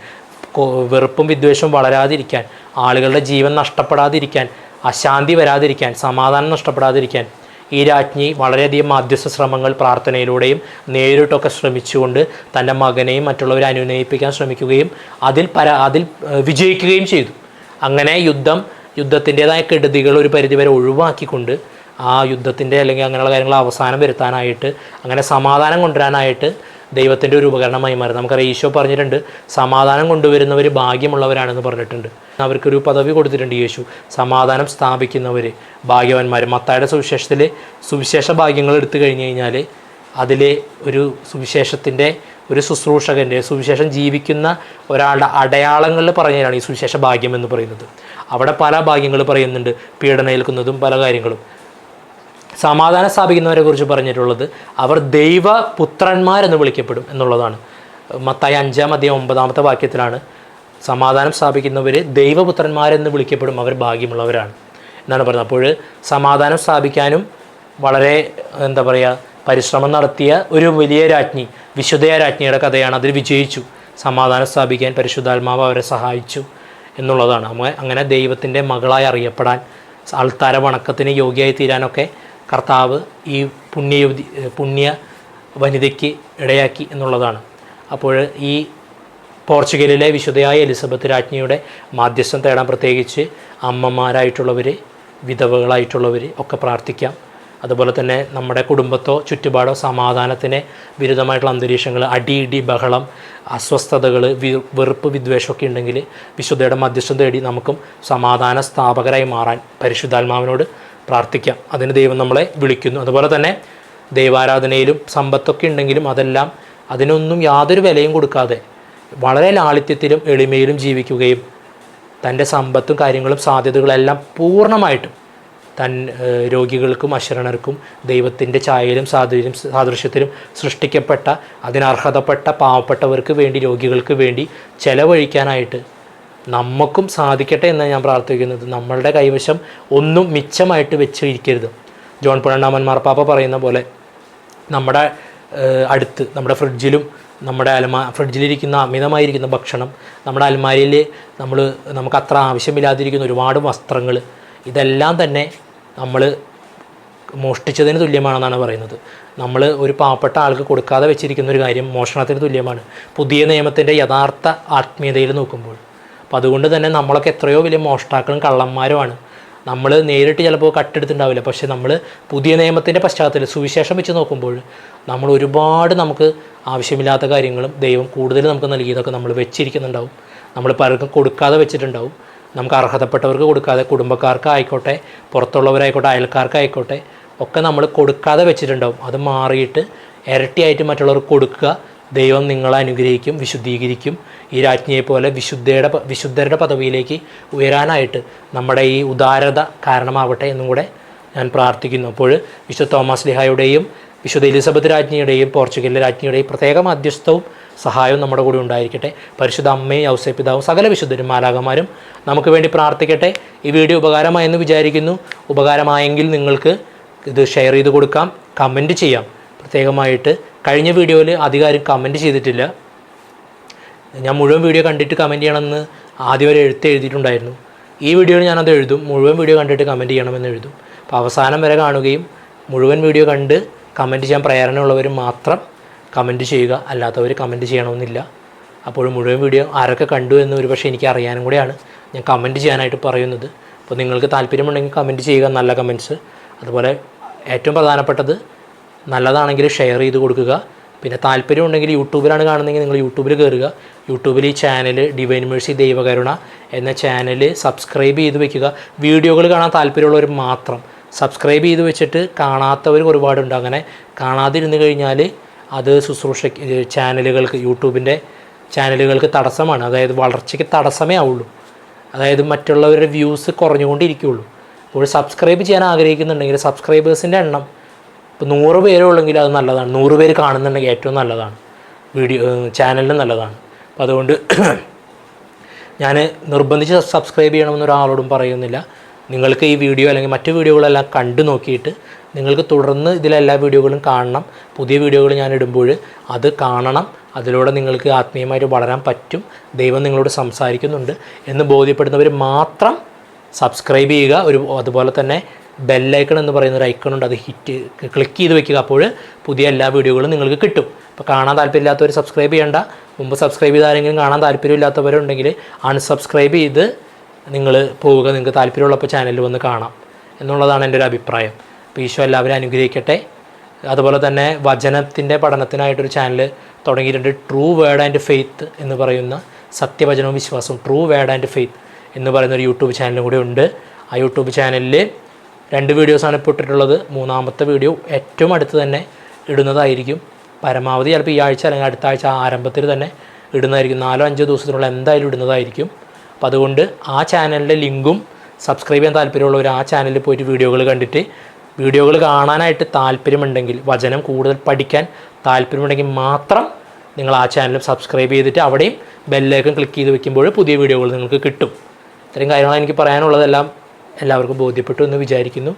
വെറുപ്പും വിദ്വേഷവും വളരാതിരിക്കാൻ, ആളുകളുടെ ജീവൻ നഷ്ടപ്പെടാതിരിക്കാൻ, അശാന്തി വരാതിരിക്കാൻ, സമാധാനം നഷ്ടപ്പെടാതിരിക്കാൻ ഈ രാജ്ഞി വളരെയധികം മാധ്യസ്ഥ ശ്രമങ്ങൾ പ്രാർത്ഥനയിലൂടെയും നേരിട്ടൊക്കെ ശ്രമിച്ചുകൊണ്ട് തൻ്റെ മകനെയും മറ്റുള്ളവരെ അനുനയിപ്പിക്കാൻ ശ്രമിക്കുകയും അതിൽ വിജയിക്കുകയും ചെയ്തു. അങ്ങനെ യുദ്ധത്തിൻ്റേതായ കെടുതികൾ ഒരു പരിധിവരെ ഒഴിവാക്കിക്കൊണ്ട് ആ യുദ്ധത്തിൻ്റെ അല്ലെങ്കിൽ അങ്ങനെയുള്ള കാര്യങ്ങൾ അവസാനം വരുത്താനായിട്ട്, അങ്ങനെ സമാധാനം കൊണ്ടുവരാനായിട്ട് ദൈവത്തിൻ്റെ ഒരു ഉപകരണമായി മാറി. നമുക്കറിയാം, ഈശോ പറഞ്ഞിട്ടുണ്ട്, സമാധാനം കൊണ്ടുവരുന്നവർ ഭാഗ്യമുള്ളവരാണെന്ന് പറഞ്ഞിട്ടുണ്ട്. അവർക്കൊരു പദവി കൊടുത്തിട്ടുണ്ട് യേശു, സമാധാനം സ്ഥാപിക്കുന്നവർ ഭാഗ്യവാന്മാർ. മത്തായിയുടെ സുവിശേഷത്തിൽ സുവിശേഷ ഭാഗ്യങ്ങൾ എടുത്തു കഴിഞ്ഞ് കഴിഞ്ഞാൽ അതിൽ ഒരു സുവിശേഷത്തിൻ്റെ ഒരു ശുശ്രൂഷകൻ്റെ സുവിശേഷം ജീവിക്കുന്ന ഒരാളുടെ അടയാളങ്ങളിൽ പറഞ്ഞതാണ് ഈ സുവിശേഷ ഭാഗ്യം എന്ന് പറയുന്നത്. അവിടെ പല ഭാഗ്യങ്ങൾ പറയുന്നുണ്ട്, പീഡനേൽക്കുന്നതും പല കാര്യങ്ങളും. സമാധാനം സ്ഥാപിക്കുന്നവരെ കുറിച്ച് പറഞ്ഞിട്ടുള്ളത് അവർ ദൈവപുത്രന്മാരെന്ന് വിളിക്കപ്പെടും എന്നുള്ളതാണ്. മത്തായി 5-9 വാക്യത്തിലാണ് സമാധാനം സ്ഥാപിക്കുന്നവർ ദൈവപുത്രന്മാരെന്ന് വിളിക്കപ്പെടും, അവർ ഭാഗ്യമുള്ളവരാണ് എന്നാണ് പറയുന്നത്. അപ്പോൾ സമാധാനം സ്ഥാപിക്കാനും വളരെ എന്താ പറയുക പരിശ്രമം നടത്തിയ ഒരു വലിയ രാജ്ഞി, വിശുദ്ധ രാജ്ഞിയുടെ കഥയാണ്. അതിൽ വിജയിച്ചു. സമാധാനം സ്ഥാപിക്കാൻ പരിശുദ്ധാത്മാവ് അവരെ സഹായിച്ചു എന്നുള്ളതാണ്. അങ്ങനെ ദൈവത്തിൻ്റെ മകളായി അറിയപ്പെടാൻ, അൾത്താര വണക്കത്തിന് യോഗ്യമായി തീരാനൊക്കെ കർത്താവ് ഈ പുണ്യ വനിതയ്ക്ക് ഇടയാക്കി എന്നുള്ളതാണ്. അപ്പോൾ ഈ പോർച്ചുഗലിലെ വിശുദ്ധയായ എലിസബത്ത് രാജ്ഞിയുടെ മാധ്യസ്ഥം തേടാൻ പ്രത്യേകിച്ച് അമ്മമാരായിട്ടുള്ളവർ, വിധവകളായിട്ടുള്ളവർ ഒക്കെ പ്രാർത്ഥിക്കാം. അതുപോലെ തന്നെ നമ്മുടെ കുടുംബത്തോ ചുറ്റുപാടോ സമാധാനത്തിന് വിരുദ്ധമായിട്ടുള്ള അന്തരീക്ഷങ്ങൾ, അടി ബഹളം, അസ്വസ്ഥതകൾ, വെറുപ്പ് വിദ്വേഷമൊക്കെ ഉണ്ടെങ്കിൽ വിശുദ്ധയുടെ മധ്യസ്ഥം തേടി നമുക്കും സമാധാന സ്ഥാപകരായി മാറാൻ പരിശുദ്ധാത്മാവിനോട് പ്രാർത്ഥിക്കാം. അതിന് ദൈവം നമ്മളെ വിളിക്കുന്നു. അതുപോലെ തന്നെ ദൈവാരാധനയിലും സമ്പത്തൊക്കെ ഉണ്ടെങ്കിലും അതിനൊന്നും യാതൊരു വിലയും കൊടുക്കാതെ വളരെ ലാളിത്യത്തിലും എളിമയിലും ജീവിക്കുകയും തൻ്റെ സമ്പത്തും കാര്യങ്ങളും സാധ്യതകളെല്ലാം പൂർണ്ണമായിട്ടും രോഗികൾക്കും അശരണർക്കും ദൈവത്തിൻ്റെ ഛായയിലും സാദൃശ്യത്തിലും സൃഷ്ടിക്കപ്പെട്ട അതിനർഹതപ്പെട്ട പാവപ്പെട്ടവർക്ക് വേണ്ടി, രോഗികൾക്ക് വേണ്ടി ചെലവഴിക്കാനായിട്ട് നമുക്കും സാധിക്കട്ടെ എന്ന് ഞാൻ പ്രാർത്ഥിക്കുന്നത്. നമ്മളുടെ കൈവശം ഒന്നും മിച്ചമായിട്ട് വെച്ചിരിക്കരുത്. ജോൺ 12 മാർപ്പാപ്പ പറയുന്ന പോലെ നമ്മുടെ അടുത്ത് നമ്മുടെ ഫ്രിഡ്ജിലും നമ്മുടെ ഫ്രിഡ്ജിലിരിക്കുന്ന അമിതമായിരിക്കുന്ന ഭക്ഷണം, നമ്മുടെ അലമാരിയിൽ നമുക്ക് അത്ര ആവശ്യമില്ലാതിരിക്കുന്ന ഒരുപാട് വസ്ത്രങ്ങൾ, ഇതെല്ലാം തന്നെ നമ്മൾ മോഷ്ടിച്ചതിന് തുല്യമാണെന്നാണ് പറയുന്നത്. നമ്മൾ ഒരു പാവപ്പെട്ട ആൾക്ക് കൊടുക്കാതെ വെച്ചിരിക്കുന്ന ഒരു കാര്യം മോഷണത്തിന് തുല്യമാണ് പുതിയ നിയമത്തിൻ്റെ യഥാർത്ഥ ആത്മീയതയിൽ നോക്കുമ്പോൾ. അപ്പോൾ അതുകൊണ്ട് തന്നെ നമ്മളൊക്കെ എത്രയോ വലിയ മോഷ്ടാക്കളും കള്ളന്മാരുമാണ്. നമ്മൾ നേരിട്ട് ചിലപ്പോൾ കട്ടെടുത്തിട്ടുണ്ടാവില്ല, പക്ഷേ നമ്മൾ പുതിയ നിയമത്തിൻ്റെ പശ്ചാത്തലത്തിൽ സുവിശേഷം വെച്ച് നോക്കുമ്പോൾ നമ്മൾ ഒരുപാട് നമുക്ക് ആവശ്യമില്ലാത്ത കാര്യങ്ങളും ദൈവം കൂടുതൽ നമുക്ക് നൽകിയതൊക്കെ നമ്മൾ വെച്ചിരിക്കുന്നുണ്ടാവും. നമ്മൾ പലർക്കും കൊടുക്കാതെ വെച്ചിട്ടുണ്ടാവും. നമുക്ക് അർഹതപ്പെട്ടവർക്ക് കൊടുക്കാതെ, കുടുംബക്കാർക്കായിക്കോട്ടെ, പുറത്തുള്ളവരായിക്കോട്ടെ, അയൽക്കാർക്കായിക്കോട്ടെ ഒക്കെ നമ്മൾ കൊടുക്കാതെ വെച്ചിട്ടുണ്ടാവും. അത് മാറിയിട്ട് ഇരട്ടിയായിട്ട് മറ്റുള്ളവർക്ക് കൊടുക്കുക. ദൈവം നിങ്ങളെ അനുഗ്രഹിക്കും, വിശുദ്ധീകരിക്കും. ഈ രാജ്ഞിയെപ്പോലെ വിശുദ്ധരുടെ പദവിയിലേക്ക് ഉയരാനായിട്ട് നമ്മുടെ ഈ ഉദാരത കാരണമാവട്ടെ എന്നും കൂടെ ഞാൻ പ്രാർത്ഥിക്കുന്നു. അപ്പോൾ വിശുദ്ധ തോമസ് ലീഹായുടെയും വിശുദ്ധ എലിസബത്ത് രാജ്ഞിയുടെയും പോർച്ചുഗലിലെ രാജ്ഞിയുടെയും പ്രത്യേക മധ്യസ്ഥവും സഹായവും നമ്മുടെ കൂടെ ഉണ്ടായിരിക്കട്ടെ. പരിശുദ്ധ അമ്മയും ഔസേ പിതാവും സകല വിശുദ്ധരും മാലാഖമാരും നമുക്ക് വേണ്ടി പ്രാർത്ഥിക്കട്ടെ. ഈ വീഡിയോ ഉപകാരമായെന്ന് വിചാരിക്കുന്നു. ഉപകാരമായെങ്കിൽ നിങ്ങൾക്ക് ഇത് ഷെയർ ചെയ്ത് കൊടുക്കാം, കമൻറ്റ് ചെയ്യാം. പ്രത്യേകമായിട്ട് കഴിഞ്ഞ വീഡിയോയിൽ അധികം കമൻറ്റ് ചെയ്തിട്ടില്ല. ഞാൻ മുഴുവൻ വീഡിയോ കണ്ടിട്ട് കമൻറ്റ് ചെയ്യണമെന്ന് ആദ്യം ഒരു എഴുതിയിട്ടുണ്ടായിരുന്നു. ഈ വീഡിയോയിൽ ഞാനത് എഴുതും, മുഴുവൻ വീഡിയോ കണ്ടിട്ട് കമൻറ്റ് ചെയ്യണമെന്ന് എഴുതും. അപ്പോൾ അവസാനം വരെ കാണുകയും മുഴുവൻ വീഡിയോ കണ്ട് കമൻറ്റ് ചെയ്യാൻ പ്രേരണയുള്ളവർ മാത്രം കമൻറ്റ് ചെയ്യുക, അല്ലാത്തവർ കമൻറ്റ് ചെയ്യണമെന്നില്ല. അപ്പോൾ മുഴുവൻ വീഡിയോ ആരൊക്കെ കണ്ടു എന്ന് ഒരുപക്ഷെ എനിക്ക് അറിയാനും കൂടെയാണ് ഞാൻ കമൻറ്റ് ചെയ്യാനായിട്ട് പറയുന്നത്. അപ്പോൾ നിങ്ങൾക്ക് താല്പര്യമുണ്ടെങ്കിൽ കമൻറ്റ് ചെയ്യുക, നല്ല കമൻറ്റ്സ്. അതുപോലെ ഏറ്റവും പ്രധാനപ്പെട്ടത് നല്ലതാണെങ്കിൽ ഷെയർ ചെയ്ത് കൊടുക്കുക. പിന്നെ താല്പര്യമുണ്ടെങ്കിൽ യൂട്യൂബിലാണ് കാണുന്നതെങ്കിൽ നിങ്ങൾ യൂട്യൂബിൽ കയറുക. യൂട്യൂബിൽ ഈ ചാനൽ ഡിവൈൻ മേഴ്സി ദൈവകരുണ എന്ന ചാനൽ സബ്സ്ക്രൈബ് ചെയ്ത് വെക്കുക. വീഡിയോകൾ കാണാൻ താല്പര്യമുള്ളവർ മാത്രം സബ്സ്ക്രൈബ് ചെയ്ത് വെച്ചിട്ട് കാണാത്തവർ ഒരുപാടുണ്ട്. അങ്ങനെ കാണാതിരുന്നു കഴിഞ്ഞാൽ അത് ചാനലുകൾക്ക്, യൂട്യൂബിൻ്റെ ചാനലുകൾക്ക് തടസ്സമാണ്. അതായത് വളർച്ചയ്ക്ക് തടസ്സമേ ആവുള്ളൂ. അതായത് മറ്റുള്ളവരുടെ വ്യൂസ് കുറഞ്ഞുകൊണ്ടിരിക്കുകയുള്ളൂ. അപ്പോൾ സബ്സ്ക്രൈബ് ചെയ്യാൻ ആഗ്രഹിക്കുന്നുണ്ടെങ്കിൽ സബ്സ്ക്രൈബേഴ്സിൻ്റെ എണ്ണം ഇപ്പോൾ 100 പേരേ ഉള്ളെങ്കിൽ അത് നല്ലതാണ്. 100 പേര് കാണുന്നുണ്ടെങ്കിൽ ഏറ്റവും നല്ലതാണ്, ചാനലിന് നല്ലതാണ്. അപ്പോൾ അതുകൊണ്ട് ഞാൻ നിർബന്ധിച്ച് സബ്സ്ക്രൈബ് ചെയ്യണമെന്ന് ഒരാളോടും പറയുന്നില്ല. നിങ്ങൾക്ക് ഈ വീഡിയോ അല്ലെങ്കിൽ മറ്റു വീഡിയോകളെല്ലാം കണ്ടു നോക്കിയിട്ട് നിങ്ങൾക്ക് തുടർന്ന് ഇതിലെല്ലാ വീഡിയോകളും കാണണം. പുതിയ വീഡിയോകൾ ഞാൻ ഇടുമ്പോൾ അത് കാണണം. അതിലൂടെ നിങ്ങൾക്ക് ആത്മീയമായിട്ട് വളരാൻ പറ്റും, ദൈവം നിങ്ങളോട് സംസാരിക്കുന്നുണ്ട് എന്ന് ബോധ്യപ്പെടുന്നവർ മാത്രം സബ്സ്ക്രൈബ് ചെയ്യുക. അതുപോലെ തന്നെ ബെല്ലൈക്കൺ എന്ന് പറയുന്ന ഒരു ഐക്കണുണ്ട്, അത് ക്ലിക്ക് ചെയ്ത് വെക്കുക. അപ്പോൾ പുതിയ എല്ലാ വീഡിയോകളും നിങ്ങൾക്ക് കിട്ടും. അപ്പോൾ കാണാൻ താല്പര്യമില്ലാത്തവർ സബ്സ്ക്രൈബ് ചെയ്യേണ്ട. മുമ്പ് സബ്സ്ക്രൈബ് ചെയ്താരെങ്കിലും കാണാൻ താല്പര്യമില്ലാത്തവരുണ്ടെങ്കിൽ അൺസബ്സ്ക്രൈബ് ചെയ്ത് നിങ്ങൾ പോവുക. നിങ്ങൾക്ക് താല്പര്യമുള്ളപ്പോൾ ചാനലിൽ വന്ന് കാണാം എന്നുള്ളതാണ് എൻ്റെ ഒരു അഭിപ്രായം. അപ്പോൾ ഈശോ എല്ലാവരും അനുഗ്രഹിക്കട്ടെ. അതുപോലെ തന്നെ വചനത്തിൻ്റെ പഠനത്തിനായിട്ടൊരു ചാനൽ തുടങ്ങിയിട്ടുണ്ട്. ട്രൂ വേർഡ് ആൻഡ് ഫെയ്ത്ത് എന്ന് പറയുന്ന സത്യവചനവും വിശ്വാസവും, ട്രൂ വേർഡ് ആൻഡ് ഫെയ്ത്ത് എന്ന് പറയുന്ന ഒരു യൂട്യൂബ് ചാനലും കൂടി ഉണ്ട്. ആ യൂട്യൂബ് ചാനലിൽ 2 വീഡിയോസാണ് ഇപ്പോൾ ഇട്ടിട്ടുള്ളത്. 3ാമത്തെ വീഡിയോ ഏറ്റവും അടുത്ത് തന്നെ ഇടുന്നതായിരിക്കും. പരമാവധി ചിലപ്പോൾ ഈ ആഴ്ച അല്ലെങ്കിൽ അടുത്ത ആഴ്ച ആരംഭത്തിൽ തന്നെ ഇടുന്നതായിരിക്കും. 4-5 ദിവസത്തിനുള്ള എന്തായാലും ഇടുന്നതായിരിക്കും. അപ്പോൾ അതുകൊണ്ട് ആ ചാനലിൻ്റെ ലിങ്കും സബ്സ്ക്രൈബ് ചെയ്യാൻ താല്പര്യമുള്ളവർ ആ ചാനലിൽ പോയിട്ട് വീഡിയോകൾ കണ്ടിട്ട്, വീഡിയോകൾ കാണാനായിട്ട് താല്പര്യമുണ്ടെങ്കിൽ, വചനം കൂടുതൽ പഠിക്കാൻ താല്പര്യമുണ്ടെങ്കിൽ മാത്രം നിങ്ങൾ ആ ചാനലും സബ്സ്ക്രൈബ് ചെയ്തിട്ട് അവിടെയും ബെല്ലൈക്കൺ ക്ലിക്ക് ചെയ്ത് വെക്കുമ്പോൾ പുതിയ വീഡിയോകൾ നിങ്ങൾക്ക് കിട്ടും. ഇത്രയും കാര്യങ്ങളാണ് എനിക്ക് പറയാനുള്ളതെല്ലാം എല്ലാവർക്കും ബോധ്യപ്പെട്ടു എന്ന് വിചാരിക്കുന്നു.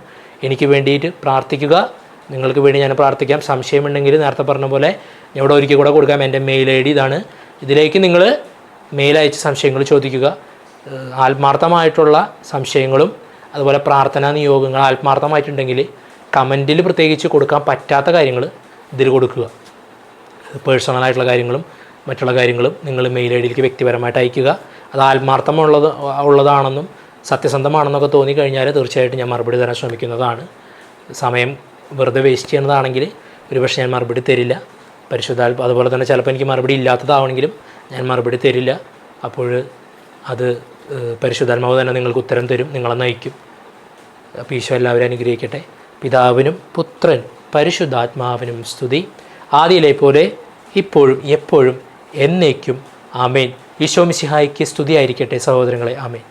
എനിക്ക് വേണ്ടിയിട്ട് പ്രാർത്ഥിക്കുക, നിങ്ങൾക്ക് വേണ്ടി ഞാൻ പ്രാർത്ഥിക്കാം. സംശയമുണ്ടെങ്കിൽ നേരത്തെ പറഞ്ഞ പോലെ ഞാൻ ഇവിടെ ഒരിക്കൽ കൂടെ കൊടുക്കാം. എൻ്റെ മെയിൽ ID ഇതാണ്. ഇതിലേക്ക് നിങ്ങൾ മെയിൽ അയച്ച് സംശയങ്ങൾ ചോദിക്കുക. ആത്മാർത്ഥമായിട്ടുള്ള സംശയങ്ങളും അതുപോലെ പ്രാർത്ഥനാ നിയോഗങ്ങൾ ആത്മാർത്ഥമായിട്ടുണ്ടെങ്കിൽ കമൻറ്റിൽ പ്രത്യേകിച്ച് കൊടുക്കാൻ പറ്റാത്ത കാര്യങ്ങൾ ഇതിൽ കൊടുക്കുക. പേഴ്സണലായിട്ടുള്ള കാര്യങ്ങളും മറ്റുള്ള കാര്യങ്ങളും നിങ്ങൾ മെയിൽ ID വ്യക്തിപരമായിട്ട് അയയ്ക്കുക. അത് ഉള്ളതാണെന്നും സത്യസന്ധമാണെന്നൊക്കെ തോന്നിക്കഴിഞ്ഞാൽ തീർച്ചയായിട്ടും ഞാൻ മറുപടി തരാൻ ശ്രമിക്കുന്നതാണ്. സമയം വെറുതെ വേസ്റ്റ് ചെയ്യുന്നതാണെങ്കിൽ ഒരുപക്ഷെ ഞാൻ മറുപടി തരില്ല. അതുപോലെ തന്നെ ചിലപ്പോൾ എനിക്ക് മറുപടി ഇല്ലാത്തതാവണമെങ്കിലും ഞാൻ മറുപടി തരില്ല. അപ്പോൾ അത് പരിശുദ്ധാത്മാവ് തന്നെ നിങ്ങൾക്ക് ഉത്തരം തരും, നിങ്ങളെ നയിക്കും. അപ്പോൾ ഈശോ എല്ലാവരും അനുഗ്രഹിക്കട്ടെ. പിതാവിനും പുത്രനും പരിശുദ്ധാത്മാവിനും സ്തുതി, ആദിയിലെ പോലെ ഇപ്പോഴും എപ്പോഴും എന്നേക്കും. ആമേൻ. ഈശോ മിശിഹായ്ക്ക് സ്തുതിയായിരിക്കട്ടെ സഹോദരങ്ങളെ. ആമേൻ.